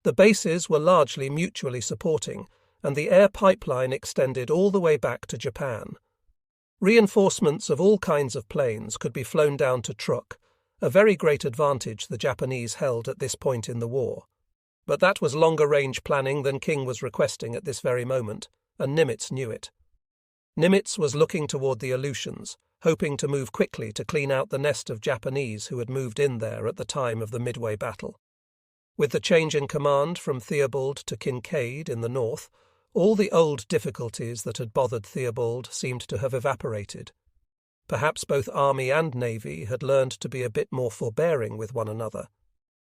The bases were largely mutually supporting, and the air pipeline extended all the way back to Japan. Reinforcements of all kinds of planes could be flown down to Truk, a very great advantage the Japanese held at this point in the war. But that was longer-range planning than King was requesting at this very moment, and Nimitz knew it. Nimitz was looking toward the Aleutians, hoping to move quickly to clean out the nest of Japanese who had moved in there at the time of the Midway battle. With the change in command from Theobald to Kinkaid in the north, all the old difficulties that had bothered Theobald seemed to have evaporated. Perhaps both Army and Navy had learned to be a bit more forbearing with one another.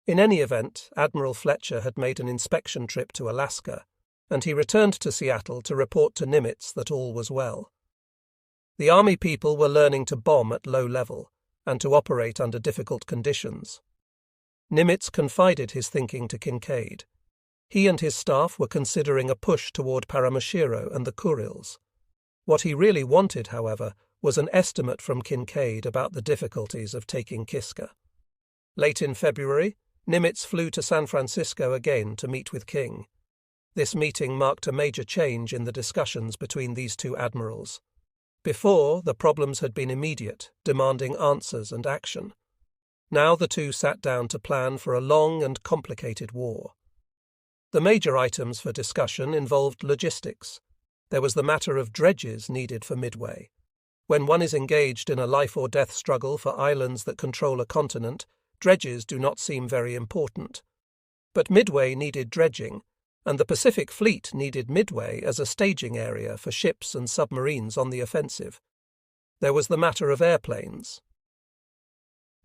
In any event, Admiral Fletcher had made an inspection trip to Alaska, and he returned to Seattle to report to Nimitz that all was well. The Army people were learning to bomb at low level, and to operate under difficult conditions. Nimitz confided his thinking to Kinkaid. He and his staff were considering a push toward Paramushiro and the Kurils. What he really wanted, however, was an estimate from Kinkaid about the difficulties of taking Kiska. Late in February, Nimitz flew to San Francisco again to meet with King. This meeting marked a major change in the discussions between these two admirals. Before, the problems had been immediate, demanding answers and action. Now the two sat down to plan for a long and complicated war. The major items for discussion involved logistics. There was the matter of dredges needed for Midway. When one is engaged in a life-or-death struggle for islands that control a continent, dredges do not seem very important. But Midway needed dredging, and the Pacific Fleet needed Midway as a staging area for ships and submarines on the offensive. There was the matter of airplanes.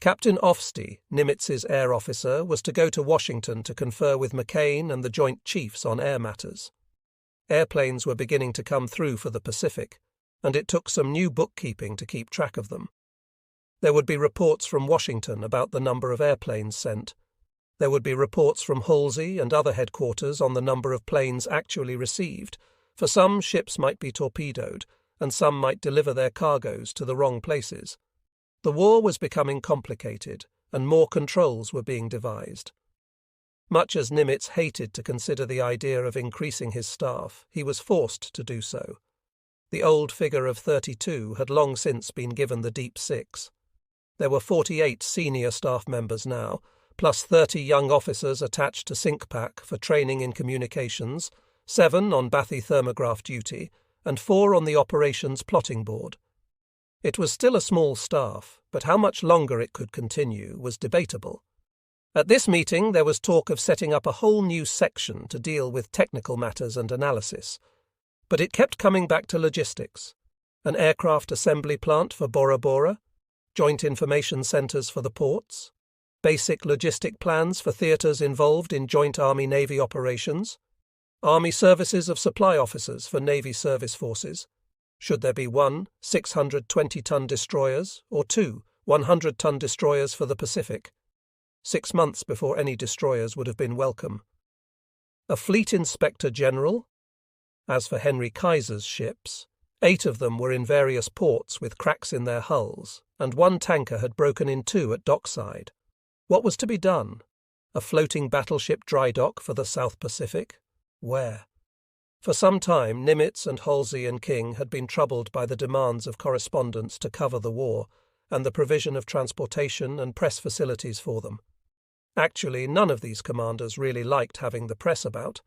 Captain Ofsty, Nimitz's air officer, was to go to Washington to confer with McCain and the Joint Chiefs on air matters. Airplanes were beginning to come through for the Pacific, and it took some new bookkeeping to keep track of them. There would be reports from Washington about the number of airplanes sent. There would be reports from Halsey and other headquarters on the number of planes actually received, for some ships might be torpedoed, and some might deliver their cargoes to the wrong places. The war was becoming complicated, and more controls were being devised. Much as Nimitz hated to consider the idea of increasing his staff, he was forced to do so. The old figure of 32 had long since been given the deep 6. There were 48 senior staff members now, plus 30 young officers attached to SINCPAC for training in communications, 7 on bathythermograph duty, and 4 on the operations plotting board. It was still a small staff, but how much longer it could continue was debatable. At this meeting there was talk of setting up a whole new section to deal with technical matters and analysis, but it kept coming back to logistics. An aircraft assembly plant for Bora Bora, joint information centres for the ports, basic logistic plans for theatres involved in joint Army-Navy operations, Army services of supply officers for Navy service forces. Should there be 1 620-ton destroyers or 2 100-ton destroyers for the Pacific? 6 months before any destroyers would have been welcome. A fleet inspector general? As for Henry Kaiser's ships, 8 of them were in various ports with cracks in their hulls, and 1 tanker had broken in 2 at dockside. What was to be done? A floating battleship dry dock for the South Pacific? Where? For some time, Nimitz and Halsey and King had been troubled by the demands of correspondents to cover the war, and the provision of transportation and press facilities for them. Actually, none of these commanders really liked having the press about.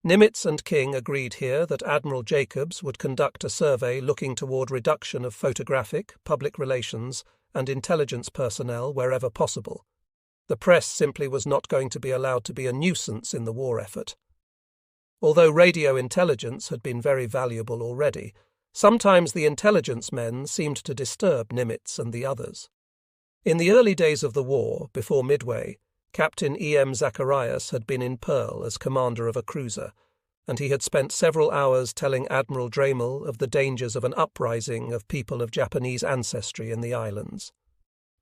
Nimitz and King agreed here that Admiral Jacobs would conduct a survey looking toward reduction of photographic, public relations, and intelligence personnel wherever possible. The press simply was not going to be allowed to be a nuisance in the war effort. Although radio intelligence had been very valuable already, sometimes the intelligence men seemed to disturb Nimitz and the others. In the early days of the war, before Midway, Captain E.M. Zacharias had been in Pearl as commander of a cruiser, and he had spent several hours telling Admiral Dremel of the dangers of an uprising of people of Japanese ancestry in the islands.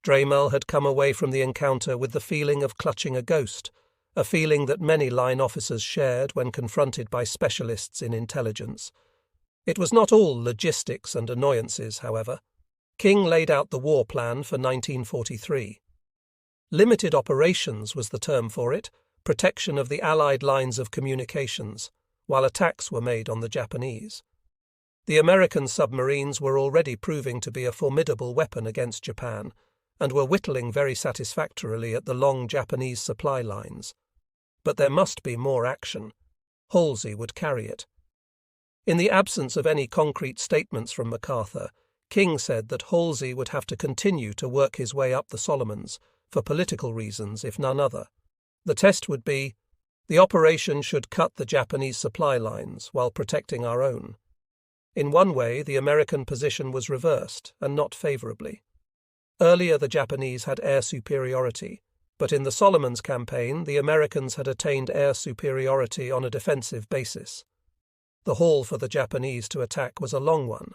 Dremel had come away from the encounter with the feeling of clutching a ghost, a feeling that many line officers shared when confronted by specialists in intelligence. It was not all logistics and annoyances, however. King laid out the war plan for 1943. Limited operations was the term for it, protection of the Allied lines of communications, while attacks were made on the Japanese. The American submarines were already proving to be a formidable weapon against Japan, and were whittling very satisfactorily at the long Japanese supply lines. But there must be more action. Halsey would carry it. In the absence of any concrete statements from MacArthur, King said that Halsey would have to continue to work his way up the Solomons, for political reasons if none other. The test would be, the operation should cut the Japanese supply lines while protecting our own. In one way, the American position was reversed, and not favourably. Earlier the Japanese had air superiority, but in the Solomons campaign the Americans had attained air superiority on a defensive basis. The haul for the Japanese to attack was a long one,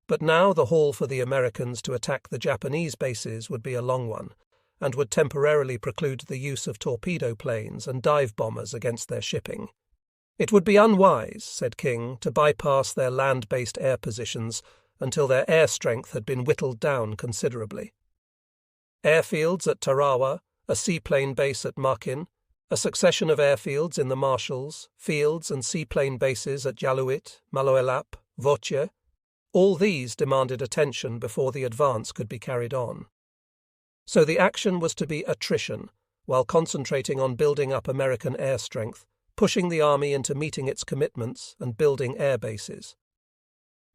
but now the haul for the Americans to attack the Japanese bases would be a long one, and would temporarily preclude the use of torpedo planes and dive bombers against their shipping. It would be unwise, said King, to bypass their land-based air positions until their air strength had been whittled down considerably. Airfields at Tarawa, a seaplane base at Makin, a succession of airfields in the Marshalls, fields and seaplane bases at Jaluit, Maloelap, Voce, all these demanded attention before the advance could be carried on. So the action was to be attrition, while concentrating on building up American air strength, pushing the army into meeting its commitments and building air bases.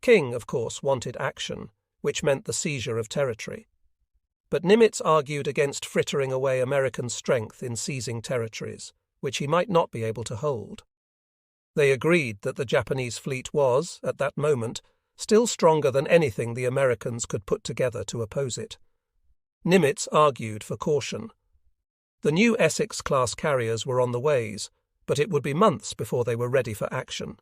King, of course, wanted action, which meant the seizure of territory. But Nimitz argued against frittering away American strength in seizing territories, which he might not be able to hold. They agreed that the Japanese fleet was, at that moment, still stronger than anything the Americans could put together to oppose it. Nimitz argued for caution. The new Essex-class carriers were on the ways, but it would be months before they were ready for action.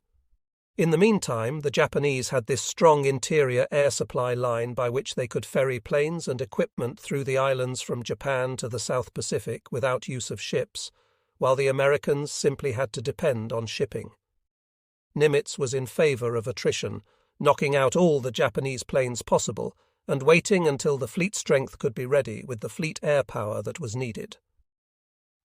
In the meantime, the Japanese had this strong interior air supply line by which they could ferry planes and equipment through the islands from Japan to the South Pacific without use of ships, while the Americans simply had to depend on shipping. Nimitz was in favour of attrition, knocking out all the Japanese planes possible, and waiting until the fleet strength could be ready with the fleet air power that was needed.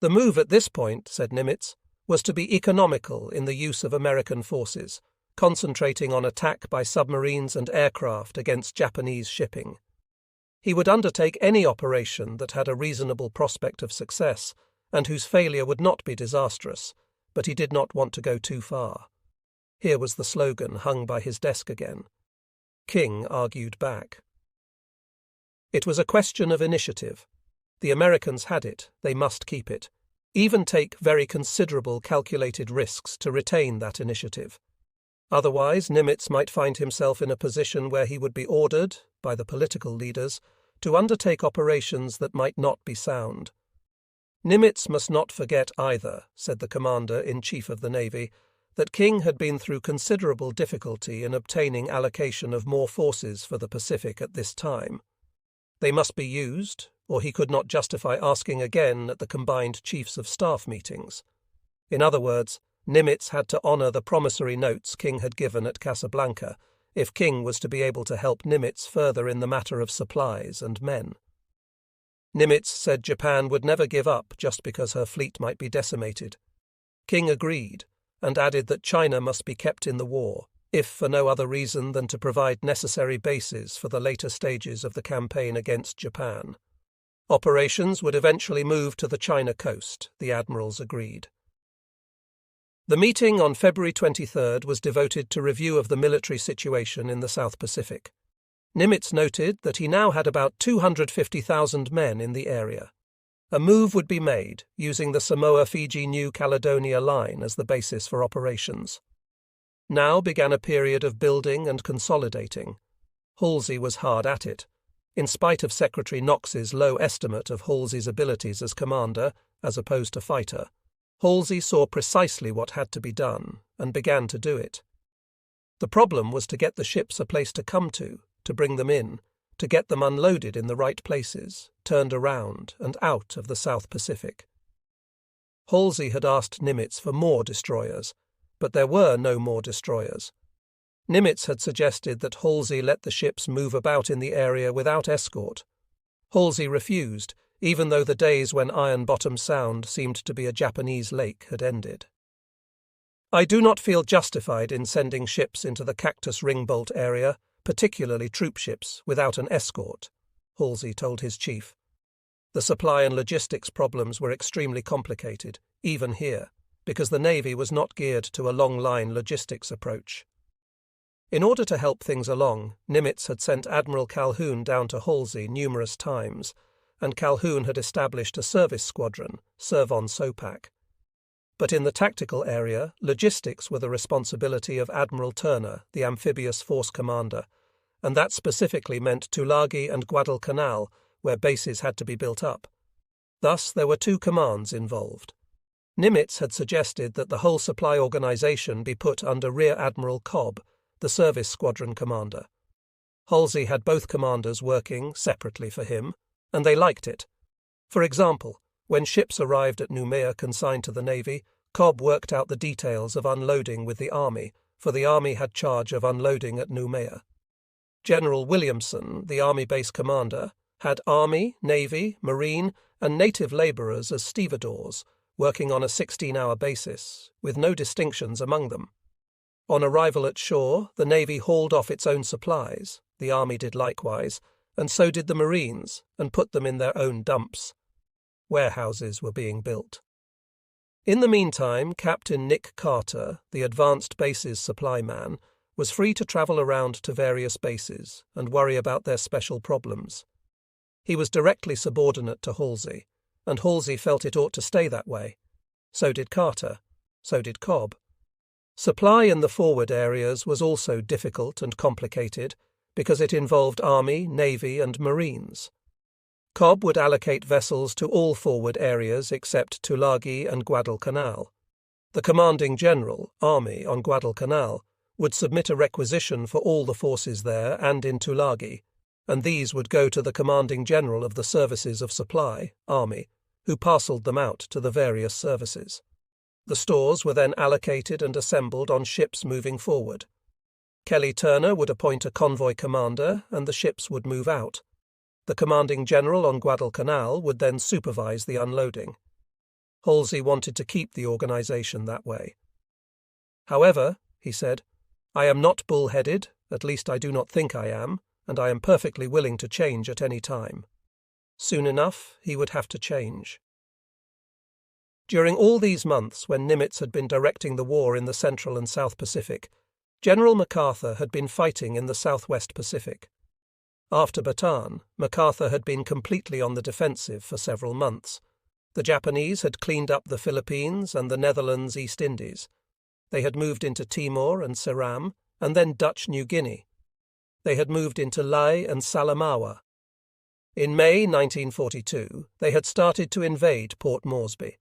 The move at this point, said Nimitz, was to be economical in the use of American forces, concentrating on attack by submarines and aircraft against Japanese shipping. He would undertake any operation that had a reasonable prospect of success, and whose failure would not be disastrous, but he did not want to go too far. Here was the slogan hung by his desk again. King argued back. It was a question of initiative. The Americans had it, they must keep it, even take very considerable calculated risks to retain that initiative. Otherwise, Nimitz might find himself in a position where he would be ordered, by the political leaders, to undertake operations that might not be sound. Nimitz must not forget either, said the Commander-in-Chief of the Navy, that King had been through considerable difficulty in obtaining allocation of more forces for the Pacific at this time. They must be used, or he could not justify asking again at the combined Chiefs of Staff meetings. In other words, Nimitz had to honour the promissory notes King had given at Casablanca, if King was to be able to help Nimitz further in the matter of supplies and men. Nimitz said Japan would never give up just because her fleet might be decimated. King agreed, and added that China must be kept in the war, if for no other reason than to provide necessary bases for the later stages of the campaign against Japan. Operations would eventually move to the China coast, the Admirals agreed. The meeting on February 23rd was devoted to review of the military situation in the South Pacific. Nimitz noted that he now had about 250,000 men in the area. A move would be made, using the Samoa-Fiji-New Caledonia line as the basis for operations. Now began a period of building and consolidating. Halsey was hard at it. In spite of Secretary Knox's low estimate of Halsey's abilities as commander, as opposed to fighter, Halsey saw precisely what had to be done, and began to do it. The problem was to get the ships a place to come to bring them in, to get them unloaded in the right places, turned around and out of the South Pacific. Halsey had asked Nimitz for more destroyers, but there were no more destroyers. Nimitz had suggested that Halsey let the ships move about in the area without escort. Halsey refused, even though the days when Iron Bottom Sound seemed to be a Japanese lake had ended. "I do not feel justified in sending ships into the Cactus Ringbolt area, particularly troop ships, without an escort," Halsey told his chief. The supply and logistics problems were extremely complicated, even here, because the Navy was not geared to a long-line logistics approach. In order to help things along, Nimitz had sent Admiral Calhoun down to Halsey numerous times, and Calhoun had established a service squadron, Serv-on-Sopak. But in the tactical area, logistics were the responsibility of Admiral Turner, the amphibious force commander, and that specifically meant Tulagi and Guadalcanal, where bases had to be built up. Thus, there were two commands involved. Nimitz had suggested that the whole supply organization be put under Rear Admiral Cobb, the service squadron commander. Halsey had both commanders working separately for him, and they liked it. For example, when ships arrived at Noumea consigned to the Navy, Cobb worked out the details of unloading with the Army, for the Army had charge of unloading at Noumea. General Williamson, the Army base commander, had Army, Navy, Marine, and native labourers as stevedores, working on a 16-hour basis, with no distinctions among them. On arrival at shore, the Navy hauled off its own supplies, the Army did likewise, and so did the Marines, and put them in their own dumps. Warehouses were being built. In the meantime, Captain Nick Carter, the Advanced Bases supply man, was free to travel around to various bases and worry about their special problems. He was directly subordinate to Halsey, and Halsey felt it ought to stay that way. So did Carter. So did Cobb. Supply in the forward areas was also difficult and complicated because it involved Army, Navy, and Marines. Cobb would allocate vessels to all forward areas except Tulagi and Guadalcanal. The commanding general, Army, on Guadalcanal, would submit a requisition for all the forces there and in Tulagi, and these would go to the commanding general of the services of supply, Army, who parcelled them out to the various services. The stores were then allocated and assembled on ships moving forward. Kelly Turner would appoint a convoy commander, and the ships would move out. The commanding general on Guadalcanal would then supervise the unloading. Halsey wanted to keep the organization that way. "However," he said, "I am not bull-headed, at least I do not think I am, and I am perfectly willing to change at any time." Soon enough, he would have to change. During all these months when Nimitz had been directing the war in the Central and South Pacific, General MacArthur had been fighting in the Southwest Pacific. After Bataan, MacArthur had been completely on the defensive for several months. The Japanese had cleaned up the Philippines and the Netherlands East Indies. They had moved into Timor and Ceram, and then Dutch New Guinea. They had moved into Lae and Salamaua. In May 1942, they had started to invade Port Moresby.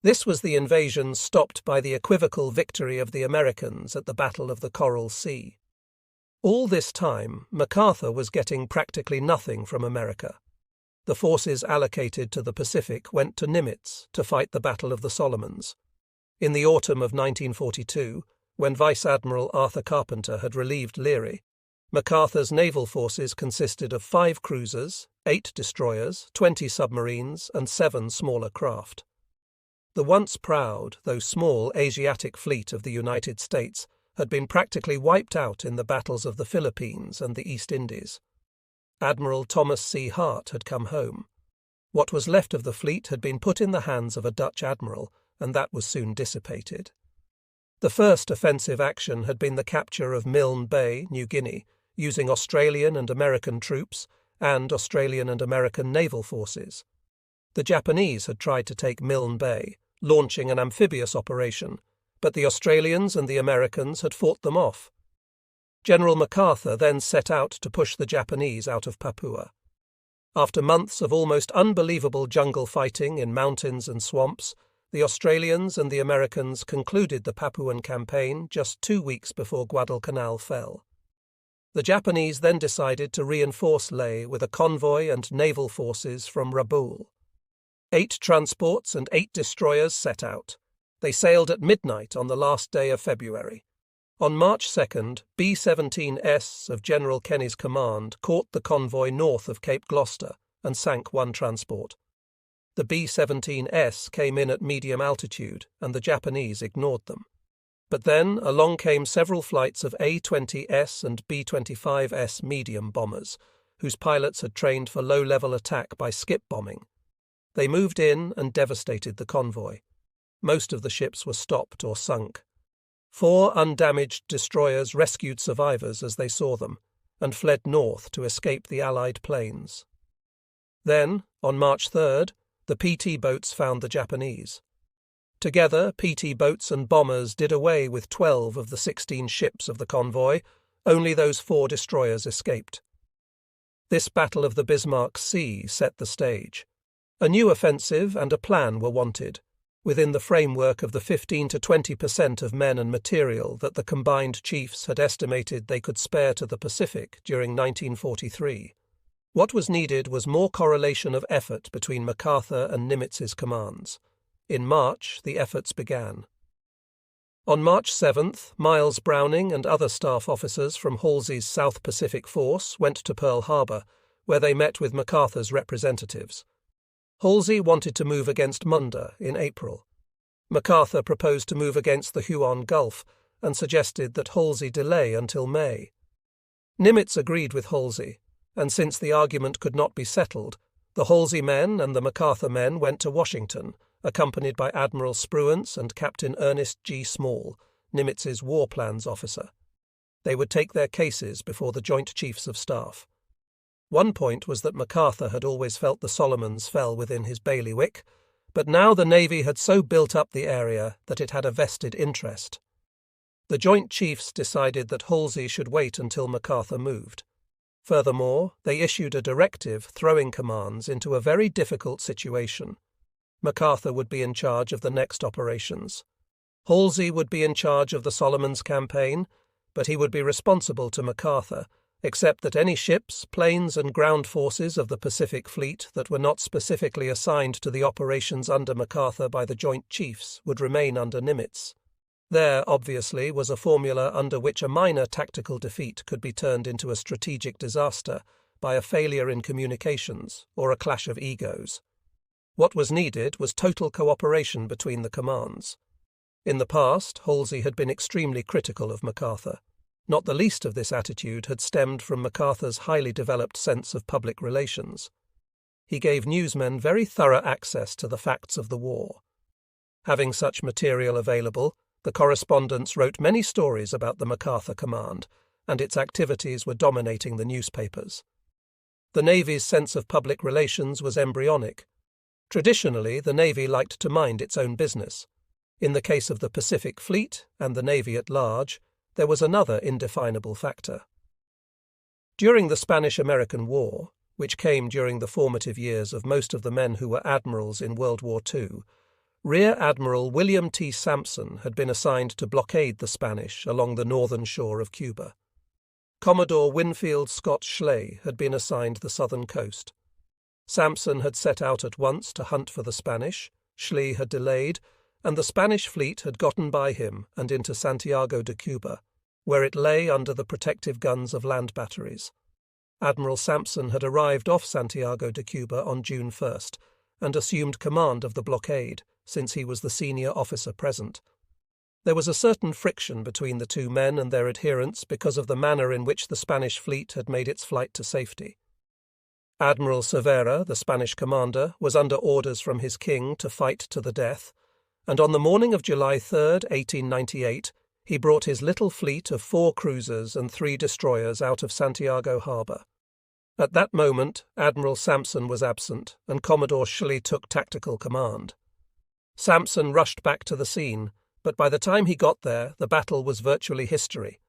This was the invasion stopped by the equivocal victory of the Americans at the Battle of the Coral Sea. All this time, MacArthur was getting practically nothing from America. The forces allocated to the Pacific went to Nimitz to fight the Battle of the Solomons. In the autumn of 1942, when Vice Admiral Arthur Carpenter had relieved Leary, MacArthur's naval forces consisted of 5 cruisers, 8 destroyers, 20 submarines, and 7 smaller craft. The once proud, though small, Asiatic fleet of the United States had been practically wiped out in the battles of the Philippines and the East Indies. Admiral Thomas C. Hart had come home. What was left of the fleet had been put in the hands of a Dutch admiral, and that was soon dissipated. The first offensive action had been the capture of Milne Bay, New Guinea, using Australian and American troops and Australian and American naval forces. The Japanese had tried to take Milne Bay, launching an amphibious operation, but the Australians and the Americans had fought them off. General MacArthur then set out to push the Japanese out of Papua. After months of almost unbelievable jungle fighting in mountains and swamps, the Australians and the Americans concluded the Papuan campaign just 2 weeks before Guadalcanal fell. The Japanese then decided to reinforce Lae with a convoy and naval forces from Rabaul. 8 transports and 8 destroyers set out. They sailed at midnight on the last day of February. On March 2nd, B-17S of General Kenny's command caught the convoy north of Cape Gloucester and sank 1 transport. The B-17S came in at medium altitude, and the Japanese ignored them. But then along came several flights of A-20S and B-25S medium bombers, whose pilots had trained for low-level attack by skip bombing. They moved in and devastated the convoy. Most of the ships were stopped or sunk. 4 undamaged destroyers rescued survivors as they saw them, and fled north to escape the Allied planes. Then, on March 3rd, the PT boats found the Japanese. Together, PT boats and bombers did away with 12 of the 16 ships of the convoy. Only those 4 destroyers escaped. This Battle of the Bismarck Sea set the stage. A new offensive and a plan were wanted, within the framework of the 15 to 20% of men and material that the combined chiefs had estimated they could spare to the Pacific during 1943. What was needed was more correlation of effort between MacArthur and Nimitz's commands. In March, the efforts began. On March 7th, Miles Browning and other staff officers from Halsey's South Pacific Force went to Pearl Harbor, where they met with MacArthur's representatives. Halsey wanted to move against Munda in April. MacArthur proposed to move against the Huon Gulf and suggested that Halsey delay until May. Nimitz agreed with Halsey, and since the argument could not be settled, the Halsey men and the MacArthur men went to Washington, accompanied by Admiral Spruance and Captain Ernest G. Small, Nimitz's war plans officer. They would take their cases before the Joint Chiefs of Staff. One point was that MacArthur had always felt the Solomons fell within his bailiwick, but now the Navy had so built up the area that it had a vested interest. The Joint Chiefs decided that Halsey should wait until MacArthur moved. Furthermore, they issued a directive throwing commands into a very difficult situation. MacArthur would be in charge of the next operations. Halsey would be in charge of the Solomons campaign, but he would be responsible to MacArthur, except that any ships, planes and ground forces of the Pacific Fleet that were not specifically assigned to the operations under MacArthur by the Joint Chiefs would remain under Nimitz. There, obviously, was a formula under which a minor tactical defeat could be turned into a strategic disaster by a failure in communications or a clash of egos. What was needed was total cooperation between the commands. In the past, Halsey had been extremely critical of MacArthur. Not the least of this attitude had stemmed from MacArthur's highly developed sense of public relations. He gave newsmen very thorough access to the facts of the war. Having such material available, the correspondents wrote many stories about the MacArthur Command, and its activities were dominating the newspapers. The Navy's sense of public relations was embryonic. Traditionally, the Navy liked to mind its own business. In the case of the Pacific Fleet and the Navy at large, there was another indefinable factor. During the Spanish-American War, which came during the formative years of most of the men who were admirals in World War II, Rear Admiral William T. Sampson had been assigned to blockade the Spanish along the northern shore of Cuba. Commodore Winfield Scott Schley had been assigned the southern coast. Sampson had set out at once to hunt for the Spanish, Schley had delayed, and the Spanish fleet had gotten by him and into Santiago de Cuba, where it lay under the protective guns of land batteries. Admiral Sampson had arrived off Santiago de Cuba on June 1st and assumed command of the blockade, since he was the senior officer present. There was a certain friction between the two men and their adherents because of the manner in which the Spanish fleet had made its flight to safety. Admiral Cervera, the Spanish commander, was under orders from his king to fight to the death, and on the morning of July 3, 1898, he brought his little fleet of 4 cruisers and 3 destroyers out of Santiago Harbour. At that moment, Admiral Sampson was absent, and Commodore Schley took tactical command. Sampson rushed back to the scene, but by the time he got there, the battle was virtually history.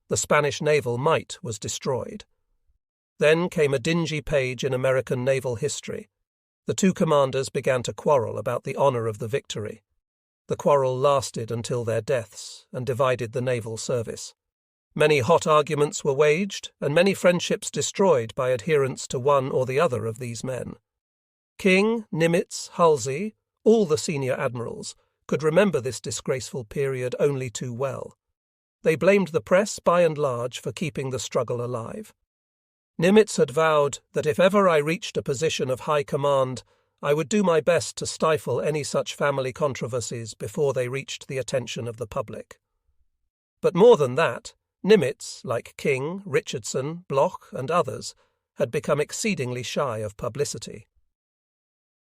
The Spanish naval might was destroyed. Then came a dingy page in American naval history. The two commanders began to quarrel about the honor of the victory. The quarrel lasted until their deaths and divided the naval service. Many hot arguments were waged, and many friendships destroyed by adherence to one or the other of these men. King, Nimitz, Halsey, all the senior admirals, could remember this disgraceful period only too well. They blamed the press by and large for keeping the struggle alive. Nimitz had vowed that if ever I reached a position of high command, I would do my best to stifle any such family controversies before they reached the attention of the public. But more than that, Nimitz, like King, Richardson, Bloch, and others, had become exceedingly shy of publicity.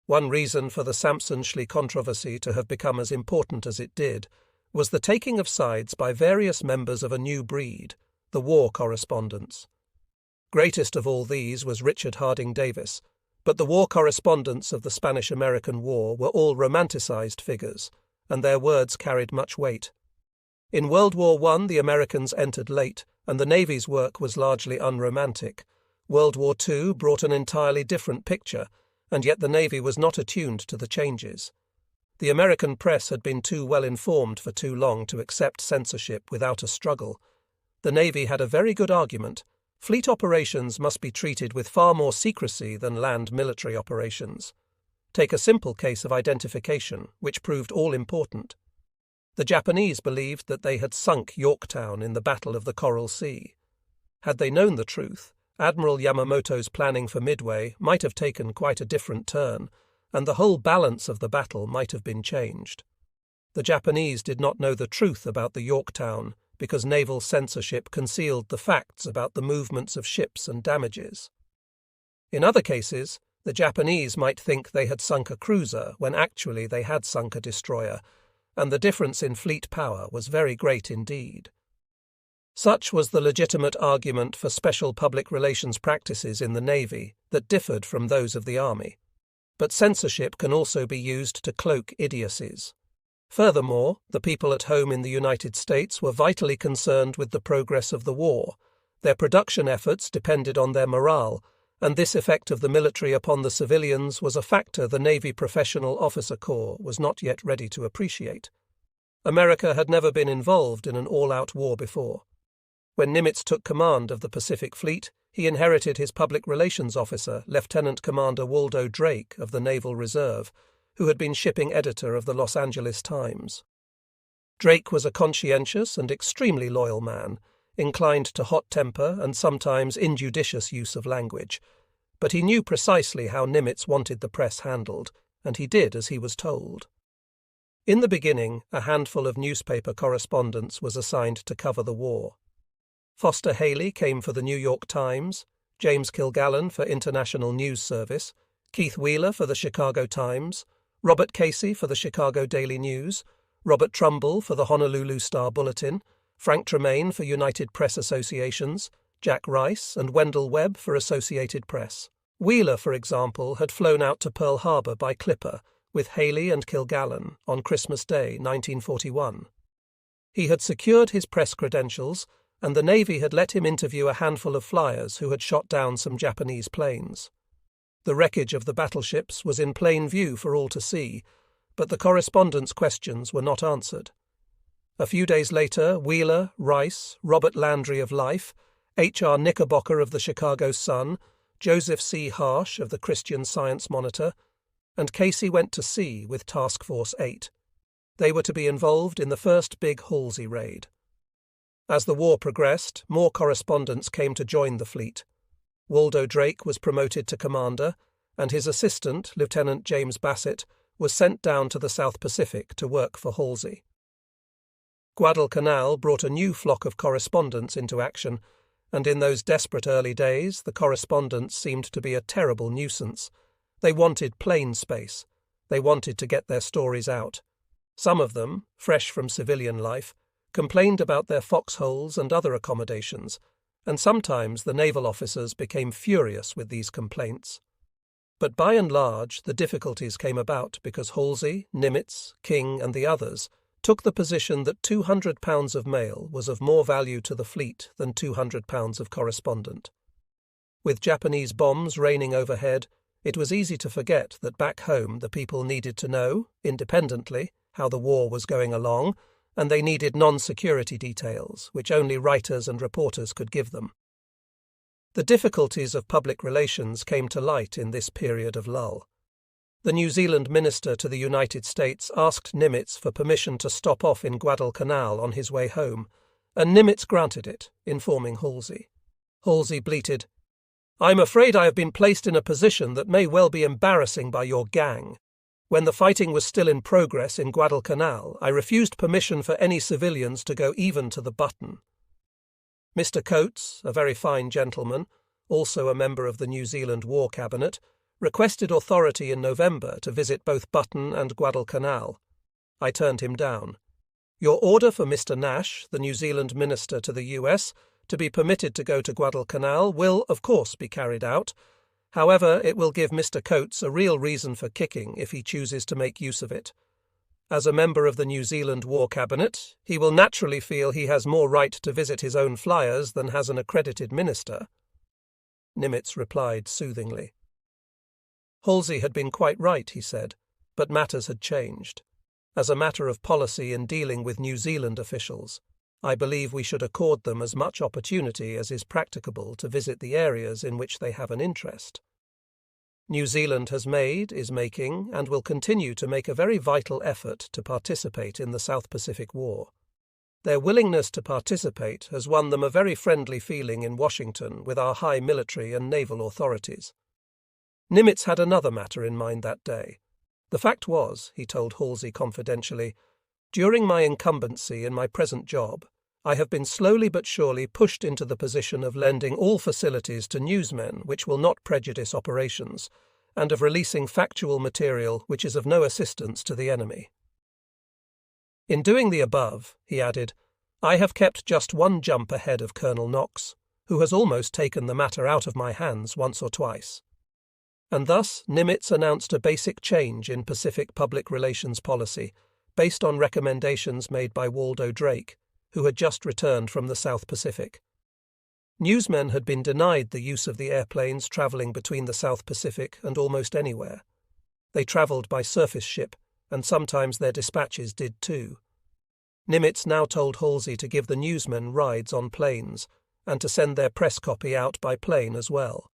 One reason for the Sampson-Schley controversy to have become as important as it did was the taking of sides by various members of a new breed, the war correspondents. Greatest of all these was Richard Harding Davis, but the war correspondents of the Spanish-American War were all romanticized figures, and their words carried much weight. In World War I, the Americans entered late, and the Navy's work was largely unromantic. World War II brought an entirely different picture, and yet the Navy was not attuned to the changes. The American press had been too well informed for too long to accept censorship without a struggle. The Navy had a very good argument. Fleet operations must be treated with far more secrecy than land military operations. Take a simple case of identification, which proved all-important. The Japanese believed that they had sunk Yorktown in the Battle of the Coral Sea. Had they known the truth, Admiral Yamamoto's planning for Midway might have taken quite a different turn, and the whole balance of the battle might have been changed. The Japanese did not know the truth about the Yorktown because naval censorship concealed the facts about the movements of ships and damages. In other cases, the Japanese might think they had sunk a cruiser when actually they had sunk a destroyer, and the difference in fleet power was very great indeed. Such was the legitimate argument for special public relations practices in the Navy that differed from those of the Army. But censorship can also be used to cloak idiocies. Furthermore, the people at home in the United States were vitally concerned with the progress of the war. Their production efforts depended on their morale, and this effect of the military upon the civilians was a factor the Navy Professional Officer Corps was not yet ready to appreciate. America had never been involved in an all-out war before. When Nimitz took command of the Pacific Fleet, he inherited his public relations officer, Lieutenant Commander Waldo Drake of the Naval Reserve, who had been shipping editor of the Los Angeles Times. Drake was a conscientious and extremely loyal man, inclined to hot temper and sometimes injudicious use of language, but he knew precisely how Nimitz wanted the press handled, and he did as he was told. In the beginning, a handful of newspaper correspondents was assigned to cover the war. Foster Haley came for the New York Times, James Kilgallen for International News Service, Keith Wheeler for the Chicago Times, Robert Casey for the Chicago Daily News, Robert Trumbull for the Honolulu Star-Bulletin, Frank Tremaine for United Press Associations, Jack Rice and Wendell Webb for Associated Press. Wheeler, for example, had flown out to Pearl Harbor by clipper with Haley and Kilgallen on Christmas Day, 1941. He had secured his press credentials, and the Navy had let him interview a handful of flyers who had shot down some Japanese planes. The wreckage of the battleships was in plain view for all to see, but the correspondents' questions were not answered. A few days later, Wheeler, Rice, Robert Landry of Life, H.R. Knickerbocker of the Chicago Sun, Joseph C. Harsh of the Christian Science Monitor, and Casey went to sea with Task Force 8. They were to be involved in the first big Halsey raid. As the war progressed, more correspondents came to join the fleet. Waldo Drake was promoted to commander, and his assistant, Lieutenant James Bassett, was sent down to the South Pacific to work for Halsey. Guadalcanal brought a new flock of correspondents into action, and in those desperate early days the correspondents seemed to be a terrible nuisance. They wanted plane space. They wanted to get their stories out. Some of them, fresh from civilian life, complained about their foxholes and other accommodations, and sometimes the naval officers became furious with these complaints. But by and large, the difficulties came about because Halsey, Nimitz, King, and the others took the position that 200 pounds of mail was of more value to the fleet than 200 pounds of correspondent. With Japanese bombs raining overhead, it was easy to forget that back home the people needed to know, independently, how the war was going along, and they needed non-security details, which only writers and reporters could give them. The difficulties of public relations came to light in this period of lull. The New Zealand minister to the United States asked Nimitz for permission to stop off in Guadalcanal on his way home, and Nimitz granted it, informing Halsey. Halsey bleated, I'm afraid I have been placed in a position that may well be embarrassing by your gang. When the fighting was still in progress in Guadalcanal, I refused permission for any civilians to go even to the button. Mr. Coates, a very fine gentleman, also a member of the New Zealand War Cabinet, requested authority in November to visit both Button and Guadalcanal. I turned him down. Your order for Mr. Nash, the New Zealand minister to the US, to be permitted to go to Guadalcanal will, of course, be carried out. However, it will give Mr. Coates a real reason for kicking if he chooses to make use of it. As a member of the New Zealand War Cabinet, he will naturally feel he has more right to visit his own flyers than has an accredited minister. Nimitz replied soothingly. Halsey had been quite right, he said, but matters had changed. As a matter of policy in dealing with New Zealand officials, I believe we should accord them as much opportunity as is practicable to visit the areas in which they have an interest. New Zealand has made, is making, and will continue to make a very vital effort to participate in the South Pacific War. Their willingness to participate has won them a very friendly feeling in Washington with our high military and naval authorities. Nimitz had another matter in mind that day. The fact was, he told Halsey confidentially, during my incumbency in my present job, I have been slowly but surely pushed into the position of lending all facilities to newsmen which will not prejudice operations, and of releasing factual material which is of no assistance to the enemy. In doing the above, he added, I have kept just one jump ahead of Colonel Knox, who has almost taken the matter out of my hands once or twice. And thus Nimitz announced a basic change in Pacific public relations policy, based on recommendations made by Waldo Drake, who had just returned from the South Pacific. Newsmen had been denied the use of the airplanes travelling between the South Pacific and almost anywhere. They travelled by surface ship, and sometimes their dispatches did too. Nimitz now told Halsey to give the newsmen rides on planes, and to send their press copy out by plane as well.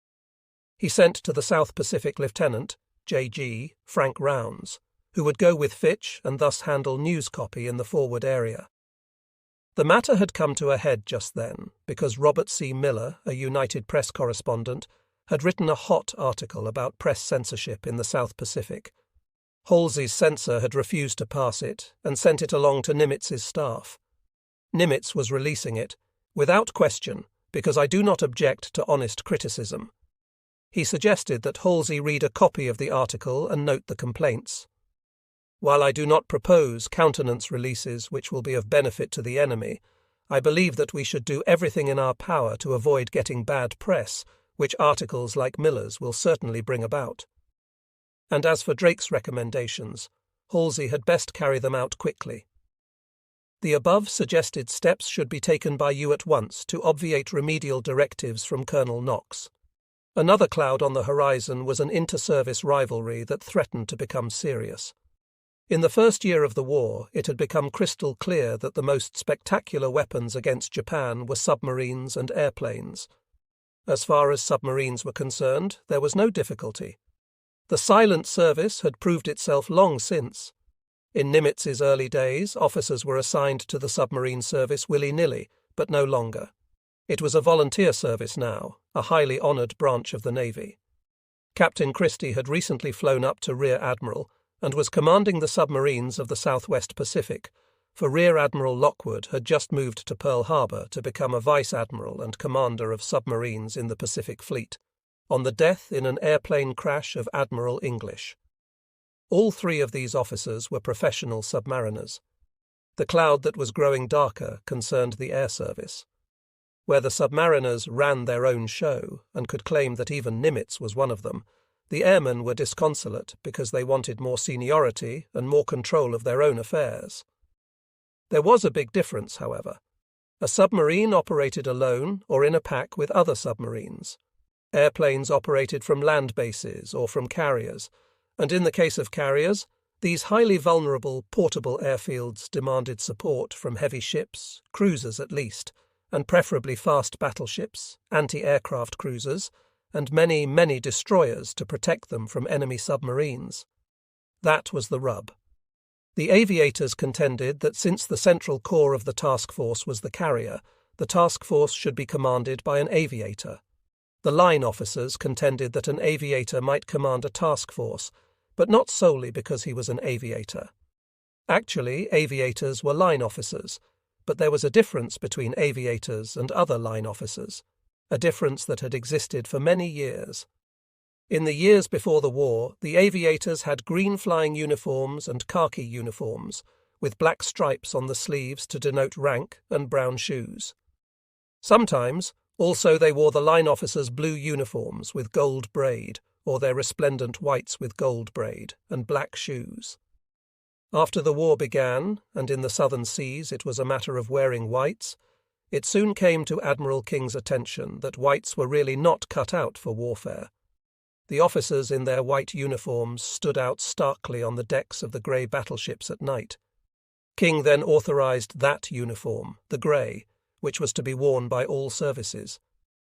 He sent to the South Pacific Lieutenant, J.G., Frank Rounds, who would go with Fitch and thus handle news copy in the forward area. The matter had come to a head just then, because Robert C. Miller, a United Press correspondent, had written a hot article about press censorship in the South Pacific. Halsey's censor had refused to pass it and sent it along to Nimitz's staff. Nimitz was releasing it, without question, because I do not object to honest criticism. He suggested that Halsey read a copy of the article and note the complaints. While I do not propose countenance releases which will be of benefit to the enemy, I believe that we should do everything in our power to avoid getting bad press, which articles like Miller's will certainly bring about. And as for Drake's recommendations, Halsey had best carry them out quickly. The above suggested steps should be taken by you at once to obviate remedial directives from Colonel Knox. Another cloud on the horizon was an inter-service rivalry that threatened to become serious. In the first year of the war, it had become crystal clear that the most spectacular weapons against Japan were submarines and airplanes. As far as submarines were concerned, there was no difficulty. The silent service had proved itself long since. In Nimitz's early days, officers were assigned to the submarine service willy-nilly, but no longer. It was a volunteer service now, a highly honoured branch of the Navy. Captain Christie had recently flown up to Rear Admiral and was commanding the submarines of the Southwest Pacific, for Rear Admiral Lockwood had just moved to Pearl Harbor to become a Vice Admiral and commander of submarines in the Pacific Fleet, on the death in an airplane crash of Admiral English. All three of these officers were professional submariners. The cloud that was growing darker concerned the air service. Where the submariners ran their own show and could claim that even Nimitz was one of them, the airmen were disconsolate because they wanted more seniority and more control of their own affairs. There was a big difference, however. A submarine operated alone or in a pack with other submarines. Airplanes operated from land bases or from carriers, and in the case of carriers, these highly vulnerable portable airfields demanded support from heavy ships, cruisers at least, and preferably fast battleships, anti-aircraft cruisers, and many, many destroyers to protect them from enemy submarines. That was the rub. The aviators contended that since the central core of the task force was the carrier, the task force should be commanded by an aviator. The line officers contended that an aviator might command a task force, but not solely because he was an aviator. Actually, aviators were line officers, but there was a difference between aviators and other line officers, a difference that had existed for many years. In the years before the war, the aviators had green flying uniforms and khaki uniforms, with black stripes on the sleeves to denote rank, and brown shoes. Sometimes, also, they wore the line officers' blue uniforms with gold braid, or their resplendent whites with gold braid, and black shoes. After the war began, and in the southern seas it was a matter of wearing whites, it soon came to Admiral King's attention that whites were really not cut out for warfare. The officers in their white uniforms stood out starkly on the decks of the grey battleships at night. King then authorised that uniform, the grey, which was to be worn by all services,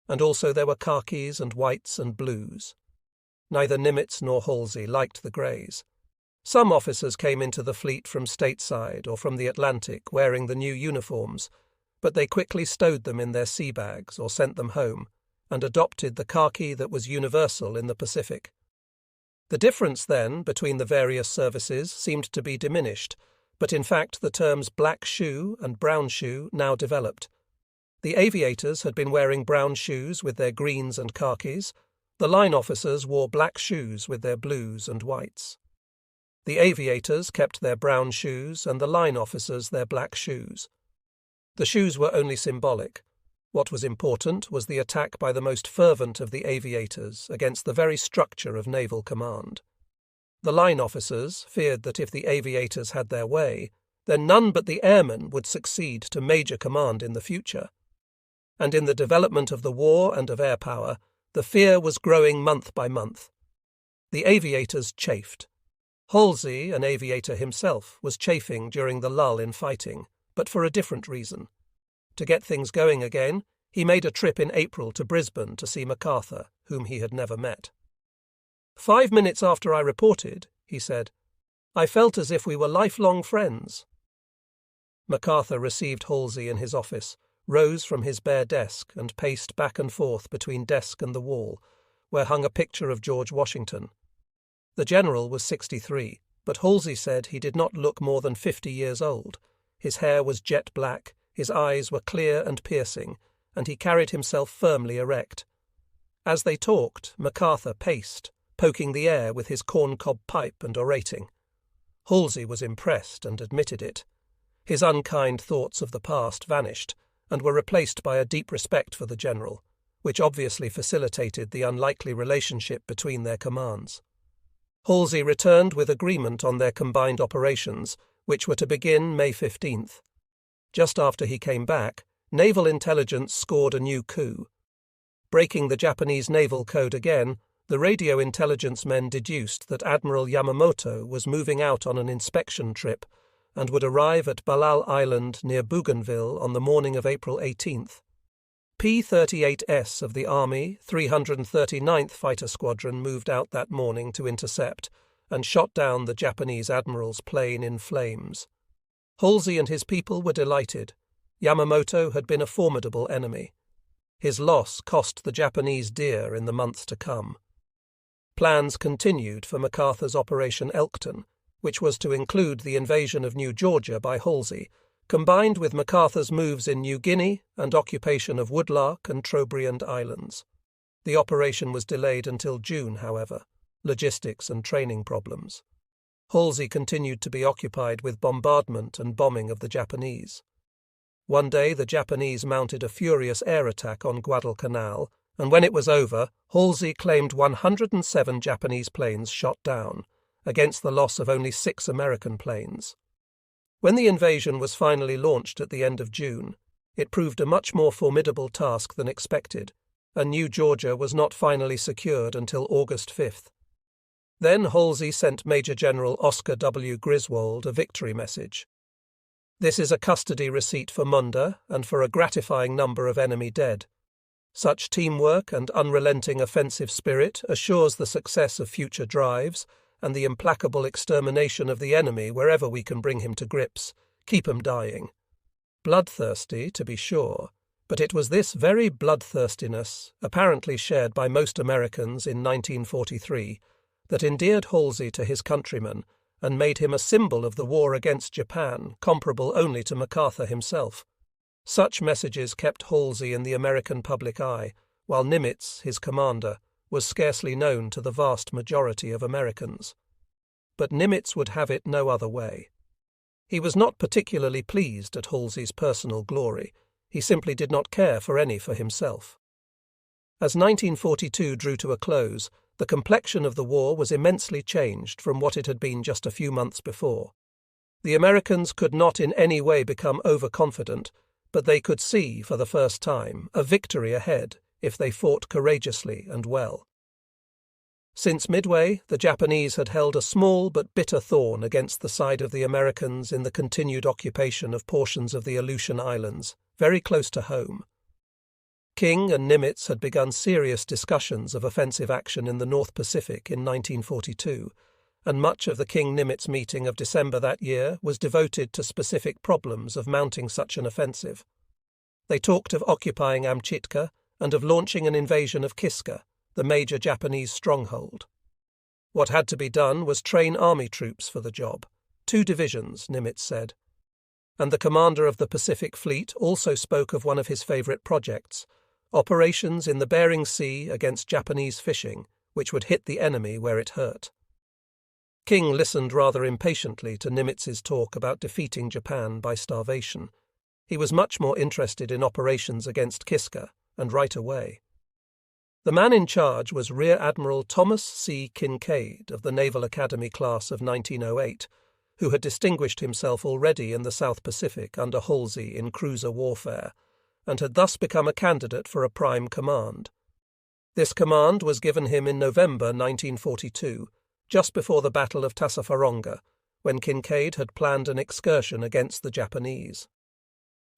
and also there were khakis and whites and blues. Neither Nimitz nor Halsey liked the greys. Some officers came into the fleet from stateside or from the Atlantic wearing the new uniforms, but they quickly stowed them in their sea bags or sent them home, and adopted the khaki that was universal in the Pacific. The difference, then, between the various services seemed to be diminished, but in fact the terms black shoe and brown shoe now developed. The aviators had been wearing brown shoes with their greens and khakis. The line officers wore black shoes with their blues and whites. The aviators kept their brown shoes and the line officers their black shoes. The shoes were only symbolic. What was important was the attack by the most fervent of the aviators against the very structure of naval command. The line officers feared that if the aviators had their way, then none but the airmen would succeed to major command in the future. And in the development of the war and of air power, the fear was growing month by month. The aviators chafed. Halsey, an aviator himself, was chafing during the lull in fighting, but for a different reason. To get things going again, he made a trip in April to Brisbane to see MacArthur, whom he had never met. 5 minutes after I reported, he said, I felt as if we were lifelong friends. MacArthur received Halsey in his office, rose from his bare desk and paced back and forth between desk and the wall, where hung a picture of George Washington. The general was 63, but Halsey said he did not look more than 50 years old. His hair was jet black, his eyes were clear and piercing, and he carried himself firmly erect. As they talked, MacArthur paced, poking the air with his corncob pipe and orating. Halsey was impressed and admitted it. His unkind thoughts of the past vanished, and were replaced by a deep respect for the general, which obviously facilitated the unlikely relationship between their commands. Halsey returned with agreement on their combined operations, which were to begin May 15th. Just after he came back, naval intelligence scored a new coup. Breaking the Japanese naval code again, the radio intelligence men deduced that Admiral Yamamoto was moving out on an inspection trip and would arrive at Balal Island near Bougainville on the morning of April 18th. P-38S of the Army 339th Fighter Squadron moved out that morning to intercept and shot down the Japanese admiral's plane in flames. Halsey and his people were delighted. Yamamoto had been a formidable enemy. His loss cost the Japanese dear in the months to come. Plans continued for MacArthur's Operation Elkton, which was to include the invasion of New Georgia by Halsey, combined with MacArthur's moves in New Guinea and occupation of Woodlark and Trobriand Islands. The operation was delayed until June, however, logistics and training problems. Halsey continued to be occupied with bombardment and bombing of the Japanese. One day the Japanese mounted a furious air attack on Guadalcanal, and when it was over, Halsey claimed 107 Japanese planes shot down, against the loss of only 6 American planes. When the invasion was finally launched at the end of June, it proved a much more formidable task than expected, and New Georgia was not finally secured until August 5th. Then Halsey sent Major General Oscar W. Griswold a victory message. This is a custody receipt for Munda and for a gratifying number of enemy dead. Such teamwork and unrelenting offensive spirit assures the success of future drives and the implacable extermination of the enemy wherever we can bring him to grips, keep him dying. Bloodthirsty, to be sure, But it was this very bloodthirstiness, apparently shared by most Americans in 1943, that endeared Halsey to his countrymen and made him a symbol of the war against Japan, comparable only to MacArthur himself. Such messages kept Halsey in the American public eye, while Nimitz, his commander, was scarcely known to the vast majority of Americans. But Nimitz would have it no other way. He was not particularly pleased at Halsey's personal glory. He simply did not care for any for himself. As 1942 drew to a close, the complexion of the war was immensely changed from what it had been just a few months before. The Americans could not in any way become overconfident, but they could see, for the first time, a victory ahead if they fought courageously and well. Since Midway, the Japanese had held a small but bitter thorn against the side of the Americans in the continued occupation of portions of the Aleutian Islands, very close to home. King and Nimitz had begun serious discussions of offensive action in the North Pacific in 1942, and much of the King-Nimitz meeting of December that year was devoted to specific problems of mounting such an offensive. They talked of occupying Amchitka and of launching an invasion of Kiska, the major Japanese stronghold. What had to be done was train army troops for the job, 2 divisions, Nimitz said. And the commander of the Pacific Fleet also spoke of one of his favorite projects, operations in the Bering Sea against Japanese fishing, which would hit the enemy where it hurt. King listened rather impatiently to Nimitz's talk about defeating Japan by starvation. He was much more interested in operations against Kiska, and right away. The man in charge was Rear Admiral Thomas C. Kinkaid of the Naval Academy class of 1908, who had distinguished himself already in the South Pacific under Halsey in cruiser warfare, and had thus become a candidate for a prime command. This command was given him in November 1942, just before the Battle of Tassafaronga, when Kinkaid had planned an excursion against the Japanese.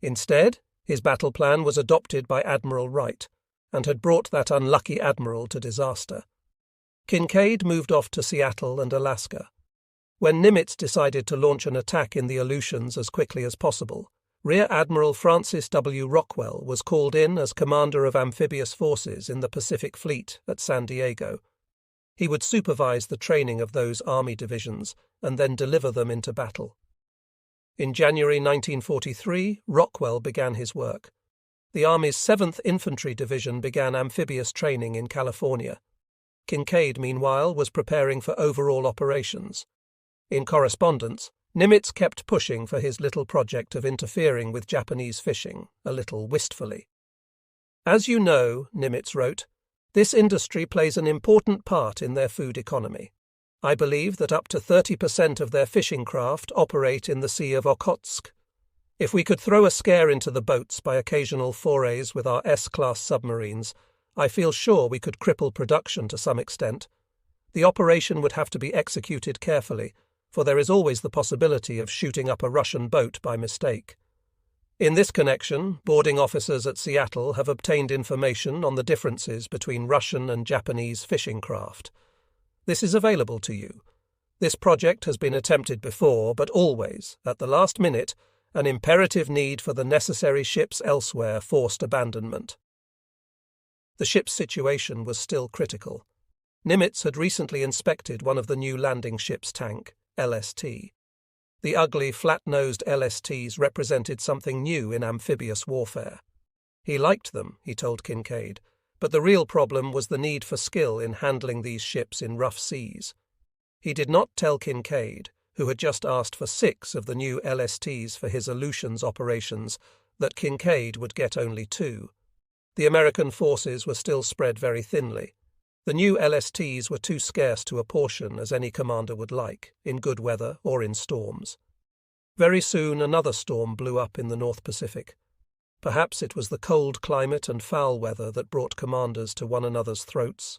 Instead, his battle plan was adopted by Admiral Wright, and had brought that unlucky admiral to disaster. Kinkaid moved off to Seattle and Alaska. When Nimitz decided to launch an attack in the Aleutians as quickly as possible, Rear Admiral Francis W. Rockwell was called in as commander of amphibious forces in the Pacific Fleet at San Diego. He would supervise the training of those army divisions and then deliver them into battle. In January 1943, Rockwell began his work. The Army's 7th Infantry Division began amphibious training in California. Kinkaid, meanwhile, was preparing for overall operations. In correspondence, Nimitz kept pushing for his little project of interfering with Japanese fishing, a little wistfully. As you know, Nimitz wrote, this industry plays an important part in their food economy. I believe that up to 30% of their fishing craft operate in the Sea of Okhotsk. If we could throw a scare into the boats by occasional forays with our S-class submarines, I feel sure we could cripple production to some extent. The operation would have to be executed carefully, for there is always the possibility of shooting up a Russian boat by mistake. In this connection, boarding officers at Seattle have obtained information on the differences between Russian and Japanese fishing craft. This is available to you. This project has been attempted before, but always, at the last minute, an imperative need for the necessary ships elsewhere forced abandonment. The ship's situation was still critical. Nimitz had recently inspected one of the new landing ship's tank, LST. The ugly, flat-nosed LSTs represented something new in amphibious warfare. He liked them, he told Kinkaid, but the real problem was the need for skill in handling these ships in rough seas. He did not tell Kinkaid, who had just asked for 6 of the new LSTs for his Aleutians operations, that Kinkaid would get only 2. The American forces were still spread very thinly. The new LSTs were too scarce to apportion as any commander would like, in good weather or in storms. Very soon another storm blew up in the North Pacific. Perhaps it was the cold climate and foul weather that brought commanders to one another's throats.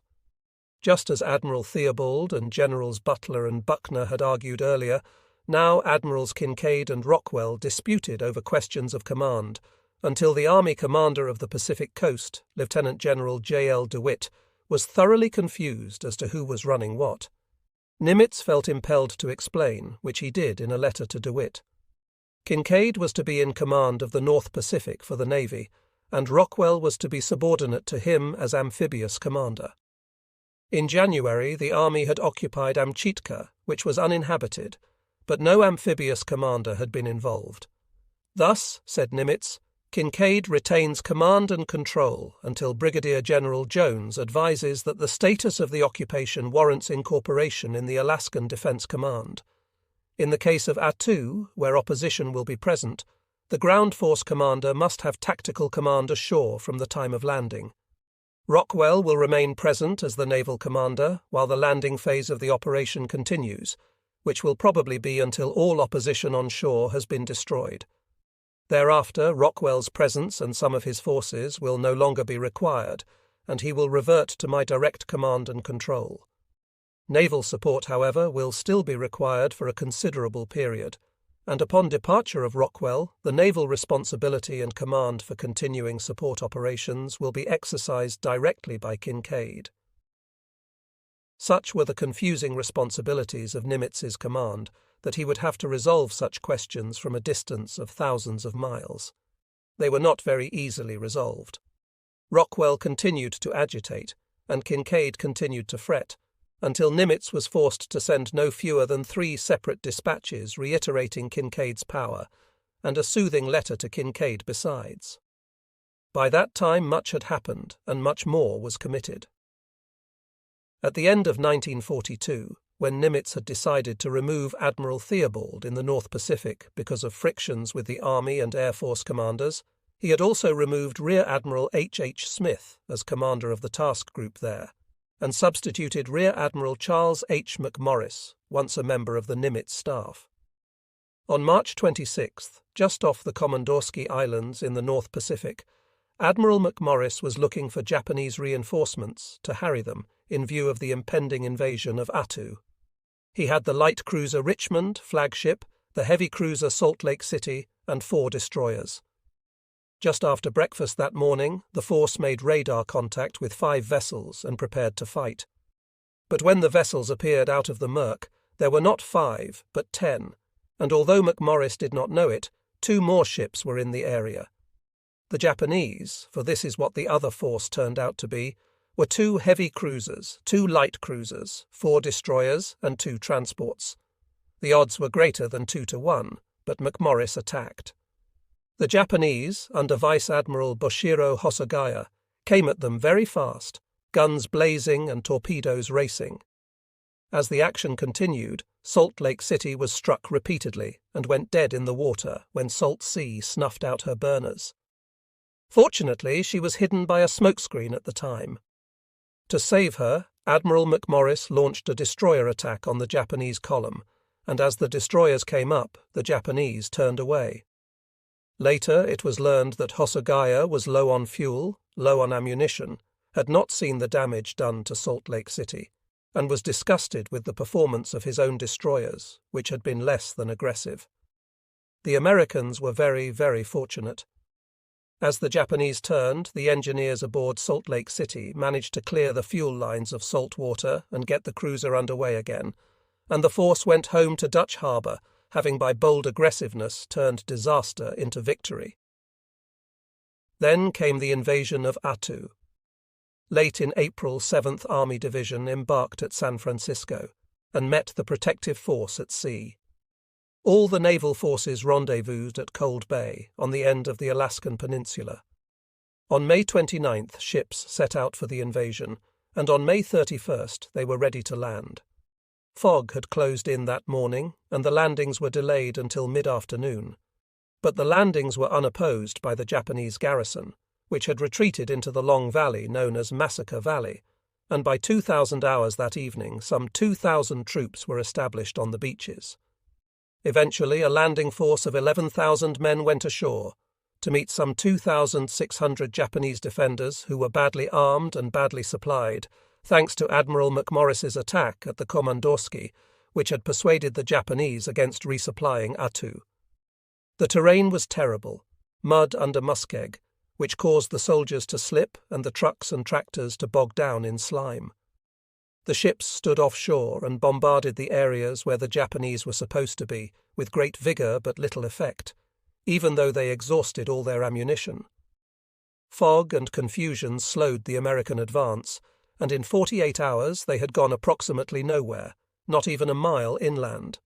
Just as Admiral Theobald and Generals Butler and Buckner had argued earlier, now Admirals Kinkaid and Rockwell disputed over questions of command, until the Army commander of the Pacific Coast, Lieutenant General J.L. DeWitt, was thoroughly confused as to who was running what. Nimitz felt impelled to explain, which he did in a letter to DeWitt. Kinkaid was to be in command of the North Pacific for the Navy, and Rockwell was to be subordinate to him as amphibious commander. In January, the army had occupied Amchitka, which was uninhabited, but no amphibious commander had been involved. Thus, said Nimitz, Kinkaid retains command and control until Brigadier General Jones advises that the status of the occupation warrants incorporation in the Alaskan Defense Command. In the case of Attu, where opposition will be present, the ground force commander must have tactical command ashore from the time of landing. Rockwell will remain present as the naval commander while the landing phase of the operation continues, which will probably be until all opposition on shore has been destroyed. Thereafter, Rockwell's presence and some of his forces will no longer be required, and he will revert to my direct command and control. Naval support, however, will still be required for a considerable period, and upon departure of Rockwell, the naval responsibility and command for continuing support operations will be exercised directly by Kinkaid. Such were the confusing responsibilities of Nimitz's command that he would have to resolve such questions from a distance of thousands of miles. They were not very easily resolved. Rockwell continued to agitate, and Kinkaid continued to fret, until Nimitz was forced to send no fewer than 3 separate dispatches reiterating Kinkaid's power, and a soothing letter to Kinkaid besides. By that time much had happened, and much more was committed. At the end of 1942, when Nimitz had decided to remove Admiral Theobald in the North Pacific because of frictions with the Army and Air Force commanders, he had also removed Rear Admiral H. Smith as commander of the task group there, and substituted Rear Admiral Charles H. McMorris, once a member of the Nimitz staff. On March 26th, just off the Komandorsky Islands in the North Pacific, Admiral McMorris was looking for Japanese reinforcements to harry them in view of the impending invasion of Attu. He had the light cruiser Richmond, flagship, the heavy cruiser Salt Lake City, and 4 destroyers. Just after breakfast that morning, the force made radar contact with 5 vessels and prepared to fight. But when the vessels appeared out of the murk, there were not 5, but 10, and although McMorris did not know it, 2 more ships were in the area. The Japanese, for this is what the other force turned out to be, were 2 heavy cruisers, 2 light cruisers, 4 destroyers, and 2 transports. The odds were greater than 2 to 1, but McMorris attacked. The Japanese, under Vice Admiral Boshiro Hosagaya, came at them very fast, guns blazing and torpedoes racing. As the action continued, Salt Lake City was struck repeatedly and went dead in the water when Salt Sea snuffed out her burners. Fortunately, she was hidden by a smokescreen at the time. To save her, Admiral McMorris launched a destroyer attack on the Japanese column, and as the destroyers came up, the Japanese turned away. Later, it was learned that Hosagaya was low on fuel, low on ammunition, had not seen the damage done to Salt Lake City, and was disgusted with the performance of his own destroyers, which had been less than aggressive. The Americans were very, very fortunate. As the Japanese turned, the engineers aboard Salt Lake City managed to clear the fuel lines of salt water and get the cruiser underway again, and the force went home to Dutch Harbour, having by bold aggressiveness turned disaster into victory. Then came the invasion of Attu. Late in April, 7th Army Division embarked at San Francisco and met the protective force at sea. All the naval forces rendezvoused at Cold Bay on the end of the Alaskan Peninsula. On May 29th, ships set out for the invasion, and on May 31st they were ready to land. Fog had closed in that morning, and the landings were delayed until mid-afternoon. But the landings were unopposed by the Japanese garrison, which had retreated into the long valley known as Massacre Valley, and by 2000 hours that evening some 2,000 troops were established on the beaches. Eventually, a landing force of 11,000 men went ashore to meet some 2,600 Japanese defenders who were badly armed and badly supplied, thanks to Admiral McMorris's attack at the Komandorsky, which had persuaded the Japanese against resupplying Attu. The terrain was terrible, mud under muskeg, which caused the soldiers to slip and the trucks and tractors to bog down in slime. The ships stood offshore and bombarded the areas where the Japanese were supposed to be, with great vigour but little effect, even though they exhausted all their ammunition. Fog and confusion slowed the American advance, and in 48 hours they had gone approximately nowhere, not even a mile inland.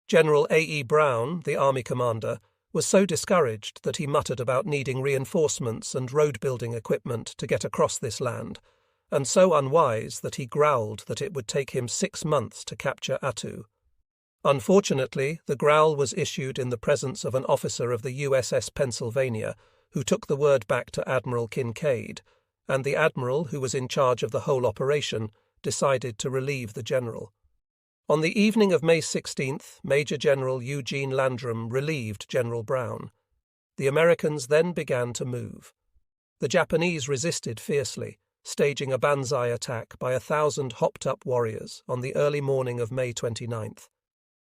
General A.E. Brown, the army commander, was so discouraged that he muttered about needing reinforcements and road-building equipment to get across this land, and so unwise that he growled that it would take him 6 months to capture Attu. Unfortunately, the growl was issued in the presence of an officer of the USS Pennsylvania, who took the word back to Admiral Kinkaid, and the admiral, who was in charge of the whole operation, decided to relieve the general. On the evening of May 16th, Major General Eugene Landrum relieved General Brown. The Americans then began to move. The Japanese resisted fiercely, staging a banzai attack by 1,000 hopped-up warriors on the early morning of May 29th.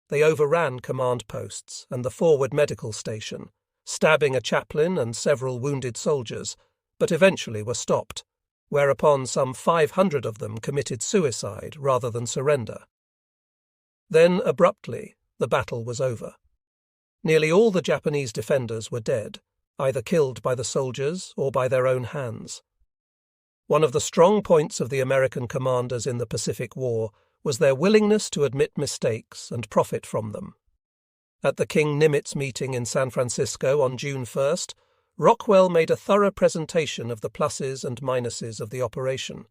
They overran command posts and the forward medical station, stabbing a chaplain and several wounded soldiers, but eventually were stopped, whereupon some 500 of them committed suicide rather than surrender. Then, abruptly, the battle was over. Nearly all the Japanese defenders were dead, either killed by the soldiers or by their own hands. One of the strong points of the American commanders in the Pacific War was their willingness to admit mistakes and profit from them. At the King Nimitz meeting in San Francisco on June 1st, Rockwell made a thorough presentation of the pluses and minuses of the operation.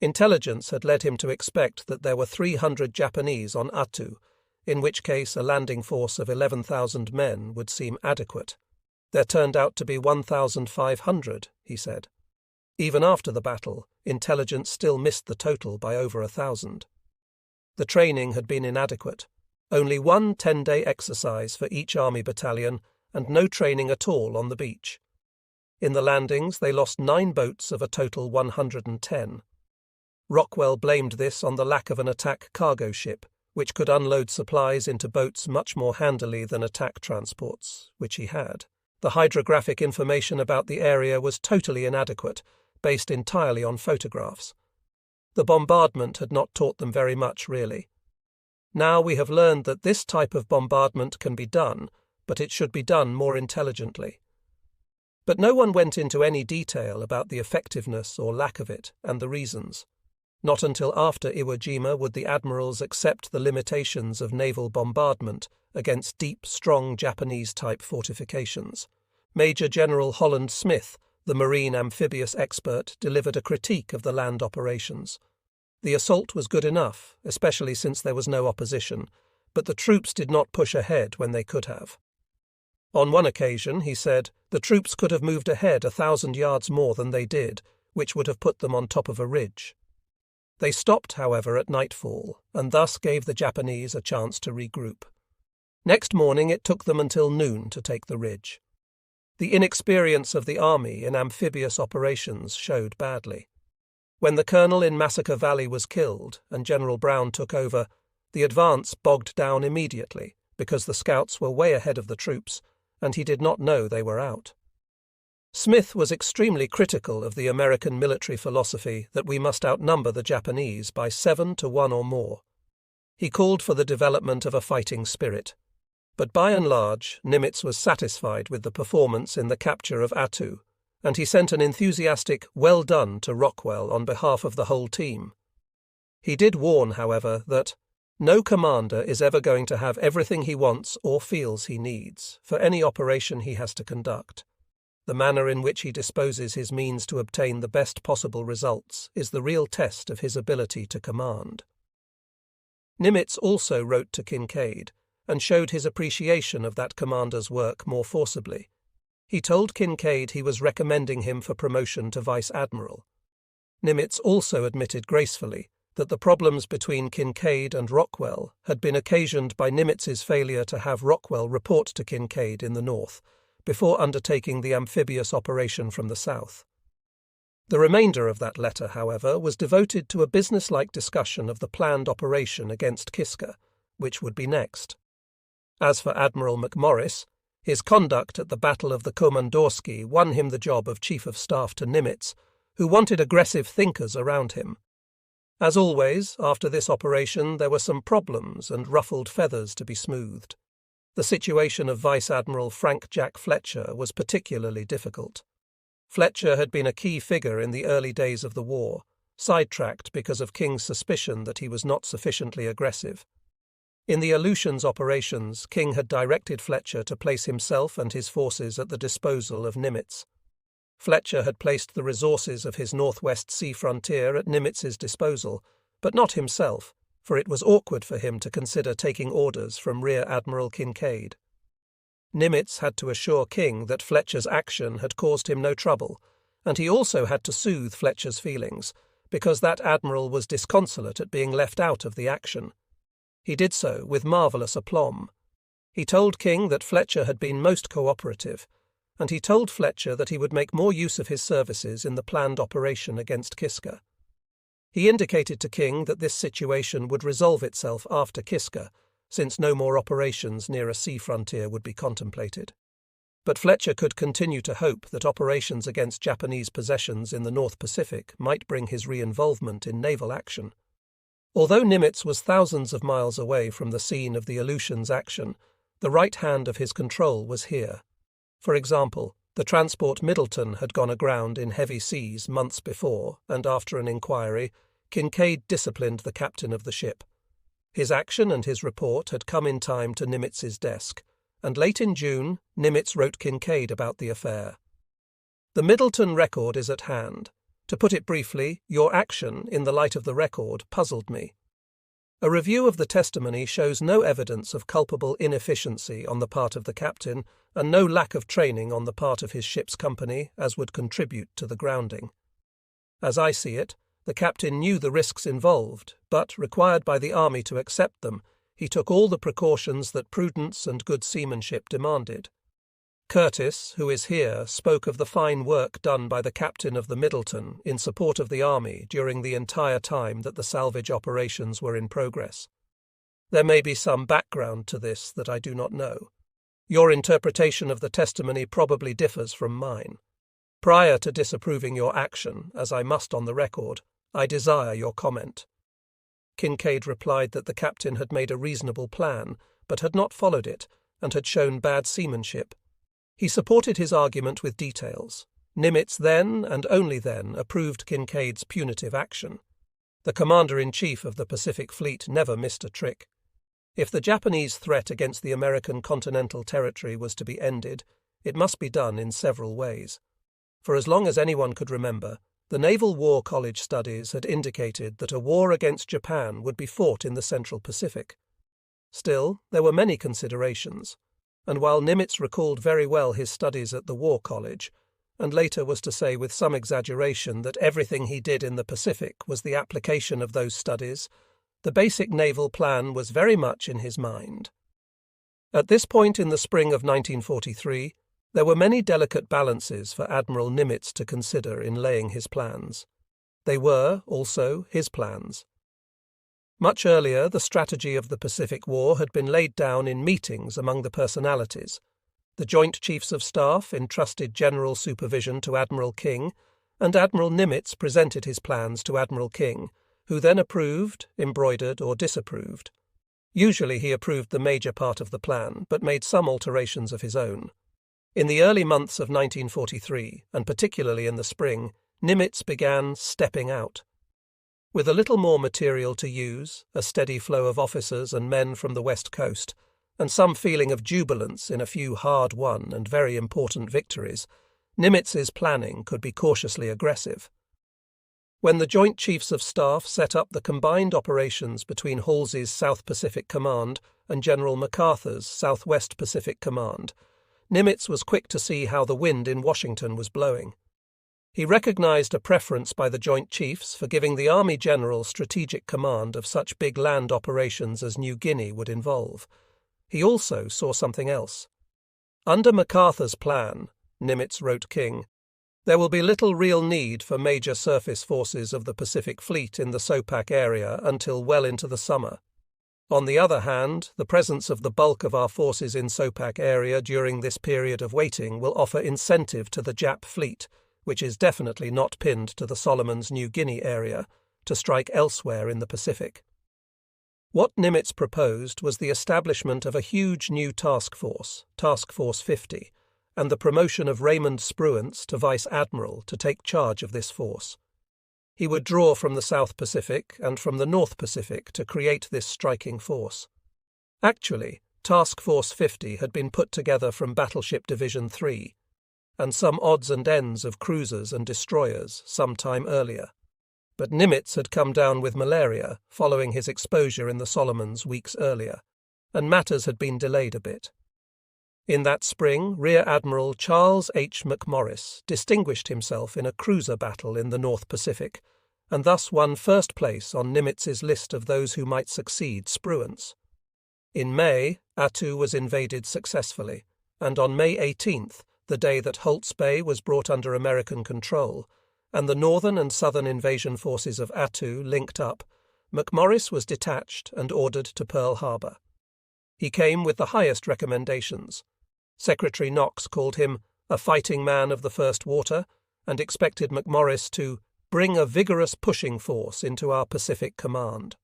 Intelligence had led him to expect that there were 300 Japanese on Attu, in which case a landing force of 11,000 men would seem adequate. There turned out to be 1,500, he said. Even after the battle, intelligence still missed the total by over 1,000. The training had been inadequate. Only one 10-day exercise for each army battalion and no training at all on the beach. In the landings, they lost 9 boats of a total 110. Rockwell blamed this on the lack of an attack cargo ship, which could unload supplies into boats much more handily than attack transports, which he had. The hydrographic information about the area was totally inadequate, based entirely on photographs. The bombardment had not taught them very much, really. Now we have learned that this type of bombardment can be done, but it should be done more intelligently. But no one went into any detail about the effectiveness or lack of it and the reasons. Not until after Iwo Jima would the admirals accept the limitations of naval bombardment against deep, strong Japanese-type fortifications. Major General Holland Smith, the marine amphibious expert, delivered a critique of the land operations. The assault was good enough, especially since there was no opposition, but the troops did not push ahead when they could have. On one occasion, he said, the troops could have moved ahead 1,000 yards more than they did, which would have put them on top of a ridge. They stopped, however, at nightfall, and thus gave the Japanese a chance to regroup. Next morning it took them until noon to take the ridge. The inexperience of the army in amphibious operations showed badly. When the colonel in Massacre Valley was killed and General Brown took over, the advance bogged down immediately because the scouts were way ahead of the troops, and he did not know they were out. Smith was extremely critical of the American military philosophy that we must outnumber the Japanese by 7 to 1 or more. He called for the development of a fighting spirit. But by and large, Nimitz was satisfied with the performance in the capture of Attu, and he sent an enthusiastic "well done" to Rockwell on behalf of the whole team. He did warn, however, that no commander is ever going to have everything he wants or feels he needs for any operation he has to conduct. The manner in which he disposes his means to obtain the best possible results is the real test of his ability to command. Nimitz also wrote to Kinkaid and showed his appreciation of that commander's work more forcibly. He told Kinkaid he was recommending him for promotion to vice admiral. Nimitz also admitted gracefully that the problems between Kinkaid and Rockwell had been occasioned by Nimitz's failure to have Rockwell report to Kinkaid in the north, before undertaking the amphibious operation from the south. The remainder of that letter, however, was devoted to a businesslike discussion of the planned operation against Kiska, which would be next. As for Admiral McMorris, his conduct at the Battle of the Komandorski won him the job of Chief of Staff to Nimitz, who wanted aggressive thinkers around him. As always, after this operation there were some problems and ruffled feathers to be smoothed. The situation of Vice Admiral Frank Jack Fletcher was particularly difficult. Fletcher had been a key figure in the early days of the war, sidetracked because of King's suspicion that he was not sufficiently aggressive. In the Aleutians operations, King had directed Fletcher to place himself and his forces at the disposal of Nimitz. Fletcher had placed the resources of his northwest sea frontier at Nimitz's disposal, but not himself, for it was awkward for him to consider taking orders from Rear Admiral Kinkaid. Nimitz had to assure King that Fletcher's action had caused him no trouble, and he also had to soothe Fletcher's feelings, because that admiral was disconsolate at being left out of the action. He did so with marvellous aplomb. He told King that Fletcher had been most cooperative, and he told Fletcher that he would make more use of his services in the planned operation against Kiska. He indicated to King that this situation would resolve itself after Kiska, since no more operations near a sea frontier would be contemplated. But Fletcher could continue to hope that operations against Japanese possessions in the North Pacific might bring his re-involvement in naval action. Although Nimitz was thousands of miles away from the scene of the Aleutians action, the right hand of his control was here. For example, the transport Middleton had gone aground in heavy seas months before, and after an inquiry, Kinkaid disciplined the captain of the ship. His action and his report had come in time to Nimitz's desk, and late in June, Nimitz wrote Kinkaid about the affair. The Middleton record is at hand. To put it briefly, your action, in the light of the record, puzzled me. A review of the testimony shows no evidence of culpable inefficiency on the part of the captain and no lack of training on the part of his ship's company as would contribute to the grounding. As I see it, the captain knew the risks involved, but, required by the army to accept them, he took all the precautions that prudence and good seamanship demanded. Curtis, who is here, spoke of the fine work done by the captain of the Middleton in support of the army during the entire time that the salvage operations were in progress. There may be some background to this that I do not know. Your interpretation of the testimony probably differs from mine. Prior to disapproving your action, as I must on the record, I desire your comment. Kinkaid replied that the captain had made a reasonable plan, but had not followed it, and had shown bad seamanship. He supported his argument with details. Nimitz then, and only then, approved Kinkaid's punitive action. The commander-in-chief of the Pacific Fleet never missed a trick. If the Japanese threat against the American continental territory was to be ended, it must be done in several ways. For as long as anyone could remember, the Naval War College studies had indicated that a war against Japan would be fought in the Central Pacific. Still, there were many considerations, and while Nimitz recalled very well his studies at the War College, and later was to say with some exaggeration that everything he did in the Pacific was the application of those studies, the basic naval plan was very much in his mind. At this point in the spring of 1943, there were many delicate balances for Admiral Nimitz to consider in laying his plans. They were, also, his plans. Much earlier, the strategy of the Pacific War had been laid down in meetings among the personalities. The Joint Chiefs of Staff entrusted general supervision to Admiral King, and Admiral Nimitz presented his plans to Admiral King, who then approved, embroidered, or disapproved. Usually he approved the major part of the plan, but made some alterations of his own. In the early months of 1943, and particularly in the spring, Nimitz began stepping out. With a little more material to use, a steady flow of officers and men from the West Coast, and some feeling of jubilance in a few hard-won and very important victories, Nimitz's planning could be cautiously aggressive. When the Joint Chiefs of Staff set up the combined operations between Halsey's South Pacific Command and General MacArthur's Southwest Pacific Command, Nimitz was quick to see how the wind in Washington was blowing. He recognized a preference by the Joint Chiefs for giving the Army General strategic command of such big land operations as New Guinea would involve. He also saw something else. Under MacArthur's plan, Nimitz wrote King, there will be little real need for major surface forces of the Pacific Fleet in the SOPAC area until well into the summer. On the other hand, the presence of the bulk of our forces in SOPAC area during this period of waiting will offer incentive to the Jap fleet, which is definitely not pinned to the Solomons New Guinea area, to strike elsewhere in the Pacific. What Nimitz proposed was the establishment of a huge new task force, Task Force 50, and the promotion of Raymond Spruance to Vice Admiral to take charge of this force. He would draw from the South Pacific and from the North Pacific to create this striking force. Actually, Task Force 50 had been put together from Battleship Division 3, and some odds and ends of cruisers and destroyers some time earlier. But Nimitz had come down with malaria following his exposure in the Solomons weeks earlier, and matters had been delayed a bit. In that spring, Rear Admiral Charles H. McMorris distinguished himself in a cruiser battle in the North Pacific, and thus won first place on Nimitz's list of those who might succeed Spruance. In May, Attu was invaded successfully, and on May 18th, the day that Holt's Bay was brought under American control, and the northern and southern invasion forces of Attu linked up, McMorris was detached and ordered to Pearl Harbor. He came with the highest recommendations. Secretary Knox called him a fighting man of the first water and expected McMorris to bring a vigorous pushing force into our Pacific command.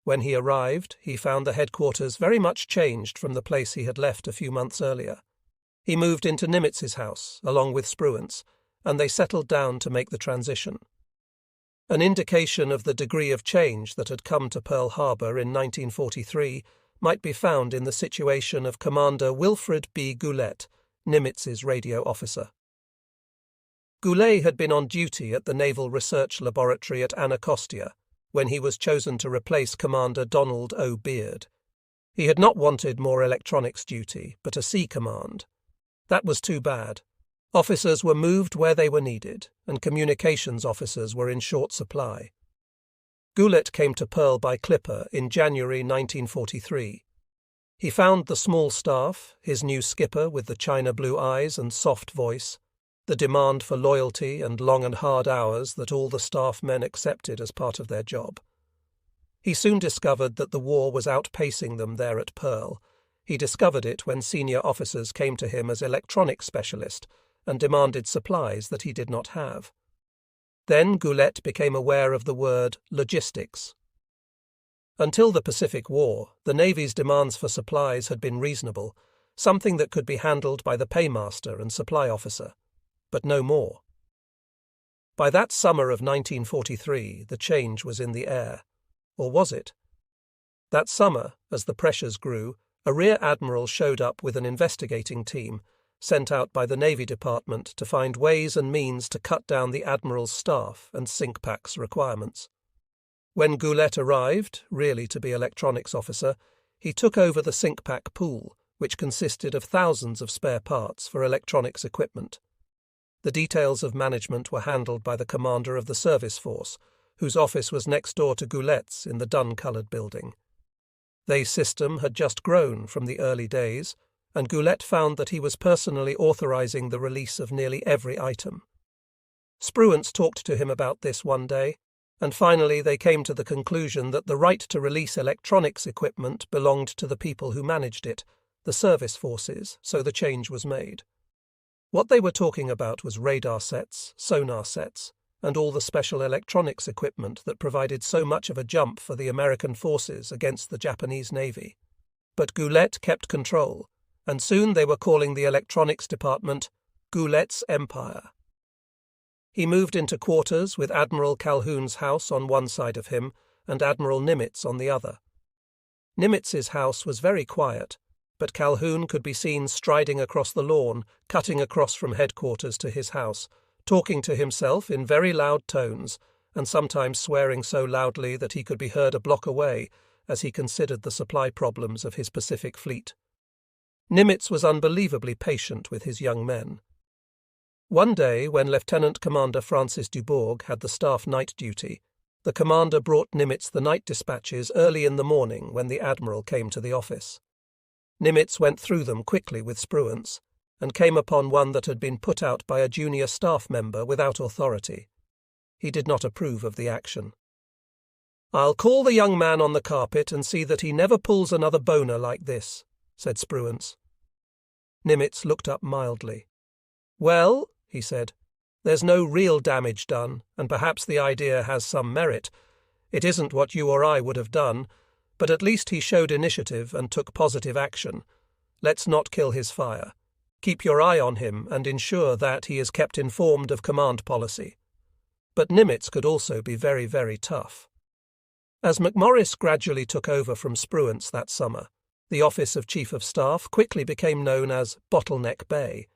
When he arrived, he found the headquarters very much changed from the place he had left a few months earlier. He moved into Nimitz's house, along with Spruance, and they settled down to make the transition. An indication of the degree of change that had come to Pearl Harbor in 1943 might be found in the situation of Commander Wilfred B. Goulet, Nimitz's radio officer. Goulet had been on duty at the Naval Research Laboratory at Anacostia when he was chosen to replace Commander Donald O. Beard. He had not wanted more electronics duty, but a sea command. That was too bad. Officers were moved where they were needed, and communications officers were in short supply. Goulet came to Pearl by clipper in January 1943. He found the small staff, his new skipper with the china blue eyes and soft voice, the demand for loyalty and long and hard hours that all the staff men accepted as part of their job. He soon discovered that the war was outpacing them there at Pearl. He discovered it when senior officers came to him as electronics specialist and demanded supplies that he did not have. Then Goulet became aware of the word logistics. Until the Pacific War, the Navy's demands for supplies had been reasonable, something that could be handled by the paymaster and supply officer, but no more. By that summer of 1943, the change was in the air. Or was it? That summer, as the pressures grew, a Rear Admiral showed up with an investigating team, sent out by the Navy Department to find ways and means to cut down the Admiral's staff and SINCPAC's requirements. When Goulet arrived, really to be electronics officer, he took over the SINCPAC pool, which consisted of thousands of spare parts for electronics equipment. The details of management were handled by the commander of the service force, whose office was next door to Goulet's in the dun-coloured building. Their system had just grown from the early days, and Goulet found that he was personally authorizing the release of nearly every item. Spruance talked to him about this one day, and finally they came to the conclusion that the right to release electronics equipment belonged to the people who managed it, the service forces, so the change was made. What they were talking about was radar sets, sonar sets, and all the special electronics equipment that provided so much of a jump for the American forces against the Japanese Navy. But Goulet kept control, and soon they were calling the electronics department Goulet's Empire. He moved into quarters with Admiral Calhoun's house on one side of him and Admiral Nimitz on the other. Nimitz's house was very quiet, but Calhoun could be seen striding across the lawn, cutting across from headquarters to his house, talking to himself in very loud tones, and sometimes swearing so loudly that he could be heard a block away as he considered the supply problems of his Pacific fleet. Nimitz was unbelievably patient with his young men. One day, when Lieutenant Commander Francis Dubourg had the staff night duty, the commander brought Nimitz the night dispatches early in the morning when the Admiral came to the office. Nimitz went through them quickly with Spruance, and came upon one that had been put out by a junior staff member without authority. He did not approve of the action. "I'll call the young man on the carpet and see that he never pulls another boner like this," said Spruance. Nimitz looked up mildly. "Well," he said, "there's no real damage done, and perhaps the idea has some merit. It isn't what you or I would have done, but at least he showed initiative and took positive action. Let's not kill his fire. Keep your eye on him and ensure that he is kept informed of command policy. But Nimitz could also be very, very tough. As McMorris gradually took over from Spruance that summer, the office of Chief of Staff quickly became known as Bottleneck Bay,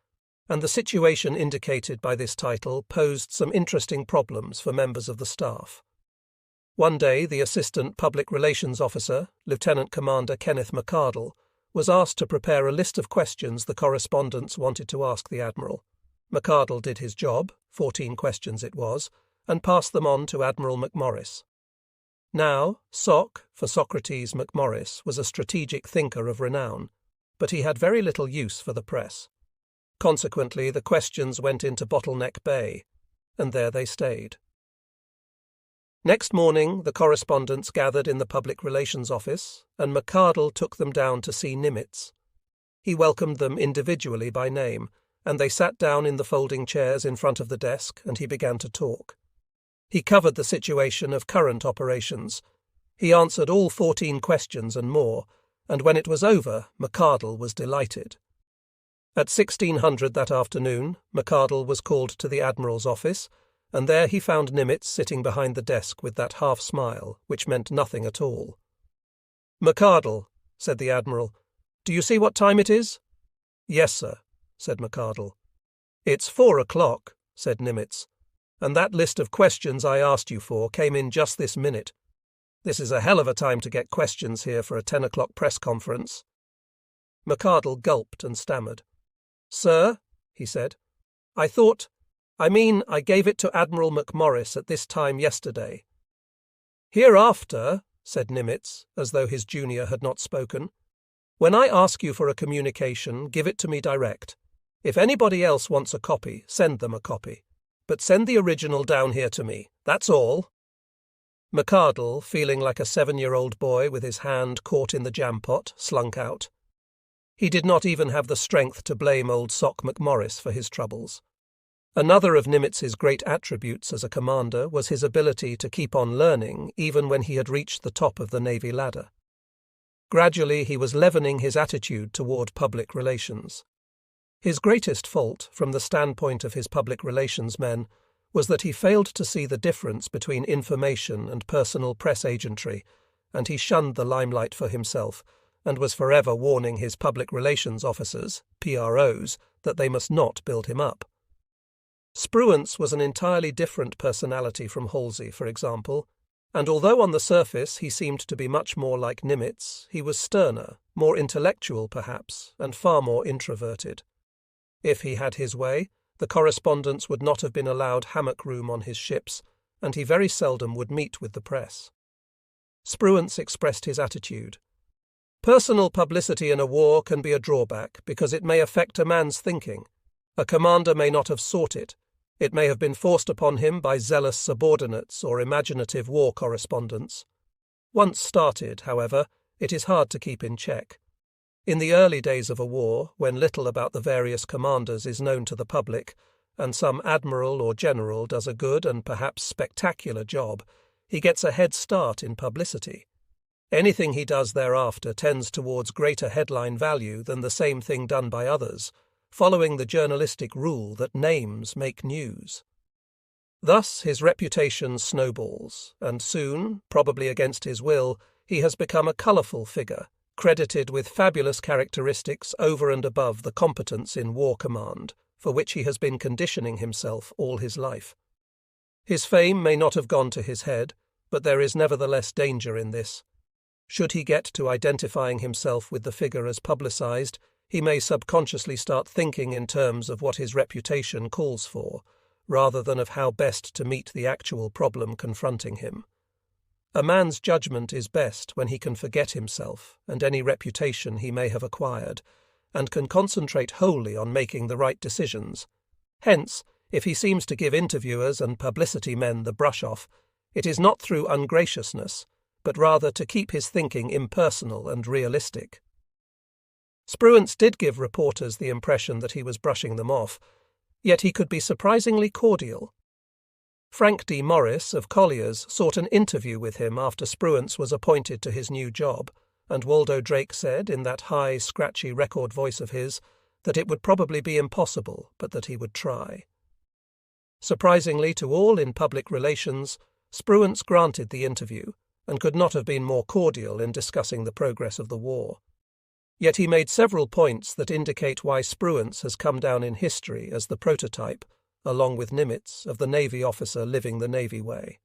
and the situation indicated by this title posed some interesting problems for members of the staff. One day, the Assistant Public Relations Officer, Lieutenant Commander Kenneth McArdle, was asked to prepare a list of questions the correspondents wanted to ask the Admiral. McArdle did his job, 14 questions it was, and passed them on to Admiral McMorris. Now, Soc, for Socrates McMorris, was a strategic thinker of renown, but he had very little use for the press. Consequently, the questions went into Bottleneck Bay, and there they stayed. Next morning, the correspondents gathered in the Public Relations Office, and McArdle took them down to see Nimitz. He welcomed them individually by name, and they sat down in the folding chairs in front of the desk, and he began to talk. He covered the situation of current operations. He answered all 14 questions and more, and when it was over, McArdle was delighted. At 1600 that afternoon, McArdle was called to the Admiral's office, and there he found Nimitz sitting behind the desk with that half-smile, which meant nothing at all. "McArdle," said the Admiral, "do you see what time it is?" "Yes, sir," said McArdle. "It's 4 o'clock," said Nimitz, "and that list of questions I asked you for came in just this minute. This is a hell of a time to get questions here for a 10 o'clock press conference." McArdle gulped and stammered. "Sir," he said, I gave it to Admiral McMorris at this time yesterday." "Hereafter," said Nimitz, as though his junior had not spoken, "when I ask you for a communication, give it to me direct. If anybody else wants a copy, send them a copy. But send the original down here to me. That's all." McArdle, feeling like a 7-year-old boy with his hand caught in the jam-pot, slunk out. He did not even have the strength to blame old Soc McMorris for his troubles. Another of Nimitz's great attributes as a commander was his ability to keep on learning even when he had reached the top of the Navy ladder. Gradually he was leavening his attitude toward public relations. His greatest fault, from the standpoint of his public relations men, was that he failed to see the difference between information and personal press agentry, and he shunned the limelight for himself, and was forever warning his public relations officers, PROs, that they must not build him up. Spruance was an entirely different personality from Halsey, for example, and although on the surface he seemed to be much more like Nimitz, he was sterner, more intellectual perhaps, and far more introverted. If he had his way, the correspondents would not have been allowed hammock room on his ships, and he very seldom would meet with the press. Spruance expressed his attitude. "Personal publicity in a war can be a drawback because it may affect a man's thinking. A commander may not have sought it. It may have been forced upon him by zealous subordinates or imaginative war correspondents. Once started, however, it is hard to keep in check. In the early days of a war, when little about the various commanders is known to the public, and some admiral or general does a good and perhaps spectacular job, he gets a head start in publicity. Anything he does thereafter tends towards greater headline value than the same thing done by others, following the journalistic rule that names make news. Thus his reputation snowballs, and soon, probably against his will, he has become a colourful figure, credited with fabulous characteristics over and above the competence in war command, for which he has been conditioning himself all his life. His fame may not have gone to his head, but there is nevertheless danger in this. Should he get to identifying himself with the figure as publicized, he may subconsciously start thinking in terms of what his reputation calls for, rather than of how best to meet the actual problem confronting him. A man's judgment is best when he can forget himself and any reputation he may have acquired, and can concentrate wholly on making the right decisions. Hence, if he seems to give interviewers and publicity men the brush-off, it is not through ungraciousness, but rather to keep his thinking impersonal and realistic. Spruance did give reporters the impression that he was brushing them off, yet he could be surprisingly cordial. Frank D. Morris of Collier's sought an interview with him after Spruance was appointed to his new job, and Waldo Drake said, in that high, scratchy record voice of his, that it would probably be impossible, but that he would try. Surprisingly to all in public relations, Spruance granted the interview and could not have been more cordial in discussing the progress of the war. Yet he made several points that indicate why Spruance has come down in history as the prototype, along with Nimitz, of the Navy officer living the Navy way.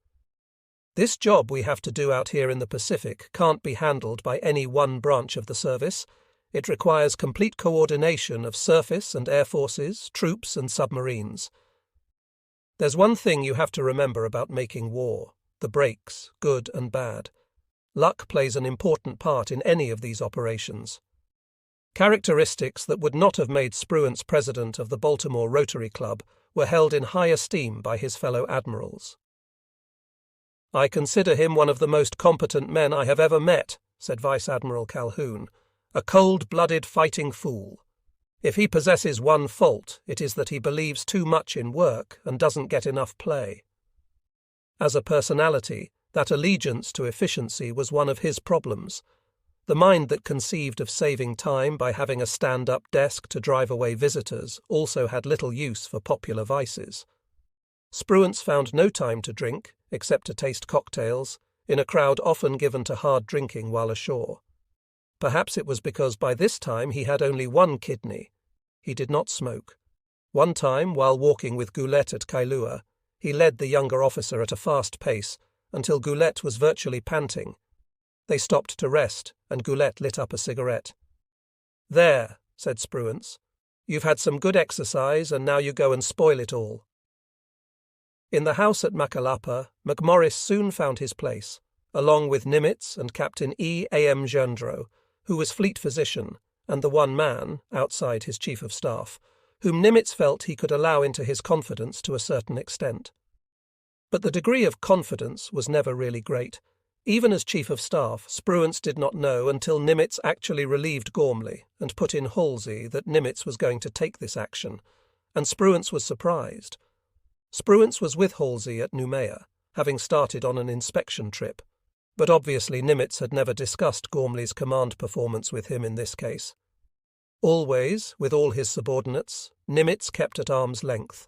This job we have to do out here in the Pacific can't be handled by any one branch of the service. It requires complete coordination of surface and air forces, troops and submarines. There's one thing you have to remember about making war: the breaks, good and bad. Luck plays an important part in any of these operations. Characteristics that would not have made Spruance president of the Baltimore Rotary Club were held in high esteem by his fellow admirals. "I consider him one of the most competent men I have ever met," said Vice Admiral Calhoun, "a cold-blooded fighting fool. If he possesses one fault, it is that he believes too much in work and doesn't get enough play." As a personality, that allegiance to efficiency was one of his problems. The mind that conceived of saving time by having a stand-up desk to drive away visitors also had little use for popular vices. Spruance found no time to drink, except to taste cocktails, in a crowd often given to hard drinking while ashore. Perhaps it was because by this time he had only one kidney. He did not smoke. One time, while walking with Goulet at Kailua, he led the younger officer at a fast pace until Goulet was virtually panting. They stopped to rest, and Goulet lit up a cigarette. "There," said Spruance, "you've had some good exercise, and now you go and spoil it all." In the house at Macalapa, McMorris soon found his place, along with Nimitz and Captain E. A. M. Gendreau, who was fleet physician, and the one man, outside his chief of staff, whom Nimitz felt he could allow into his confidence to a certain extent. But the degree of confidence was never really great. Even as chief of staff, Spruance did not know until Nimitz actually relieved Gormley and put in Halsey that Nimitz was going to take this action, and Spruance was surprised. Spruance was with Halsey at Noumea, having started on an inspection trip, but obviously Nimitz had never discussed Gormley's command performance with him in this case. Always, with all his subordinates, Nimitz kept at arm's length.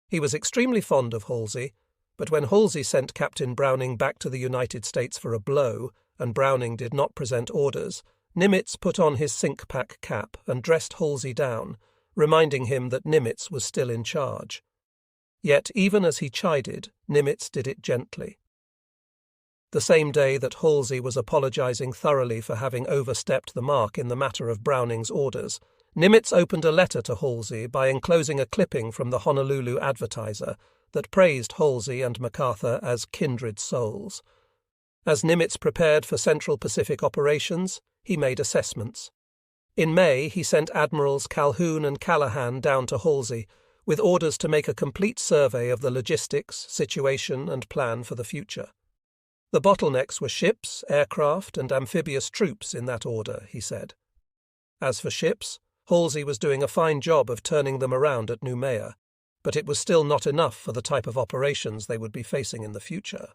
He was extremely fond of Halsey, but when Halsey sent Captain Browning back to the United States for a blow, and Browning did not present orders, Nimitz put on his sink-pack cap and dressed Halsey down, reminding him that Nimitz was still in charge. Yet even as he chided, Nimitz did it gently. The same day that Halsey was apologizing thoroughly for having overstepped the mark in the matter of Browning's orders, Nimitz opened a letter to Halsey by enclosing a clipping from the Honolulu Advertiser that praised Halsey and MacArthur as kindred souls. As Nimitz prepared for Central Pacific operations, he made assessments. In May, he sent Admirals Calhoun and Callahan down to Halsey, with orders to make a complete survey of the logistics, situation, and plan for the future. The bottlenecks were ships, aircraft, and amphibious troops in that order, he said. As for ships, Halsey was doing a fine job of turning them around at Noumea, but it was still not enough for the type of operations they would be facing in the future.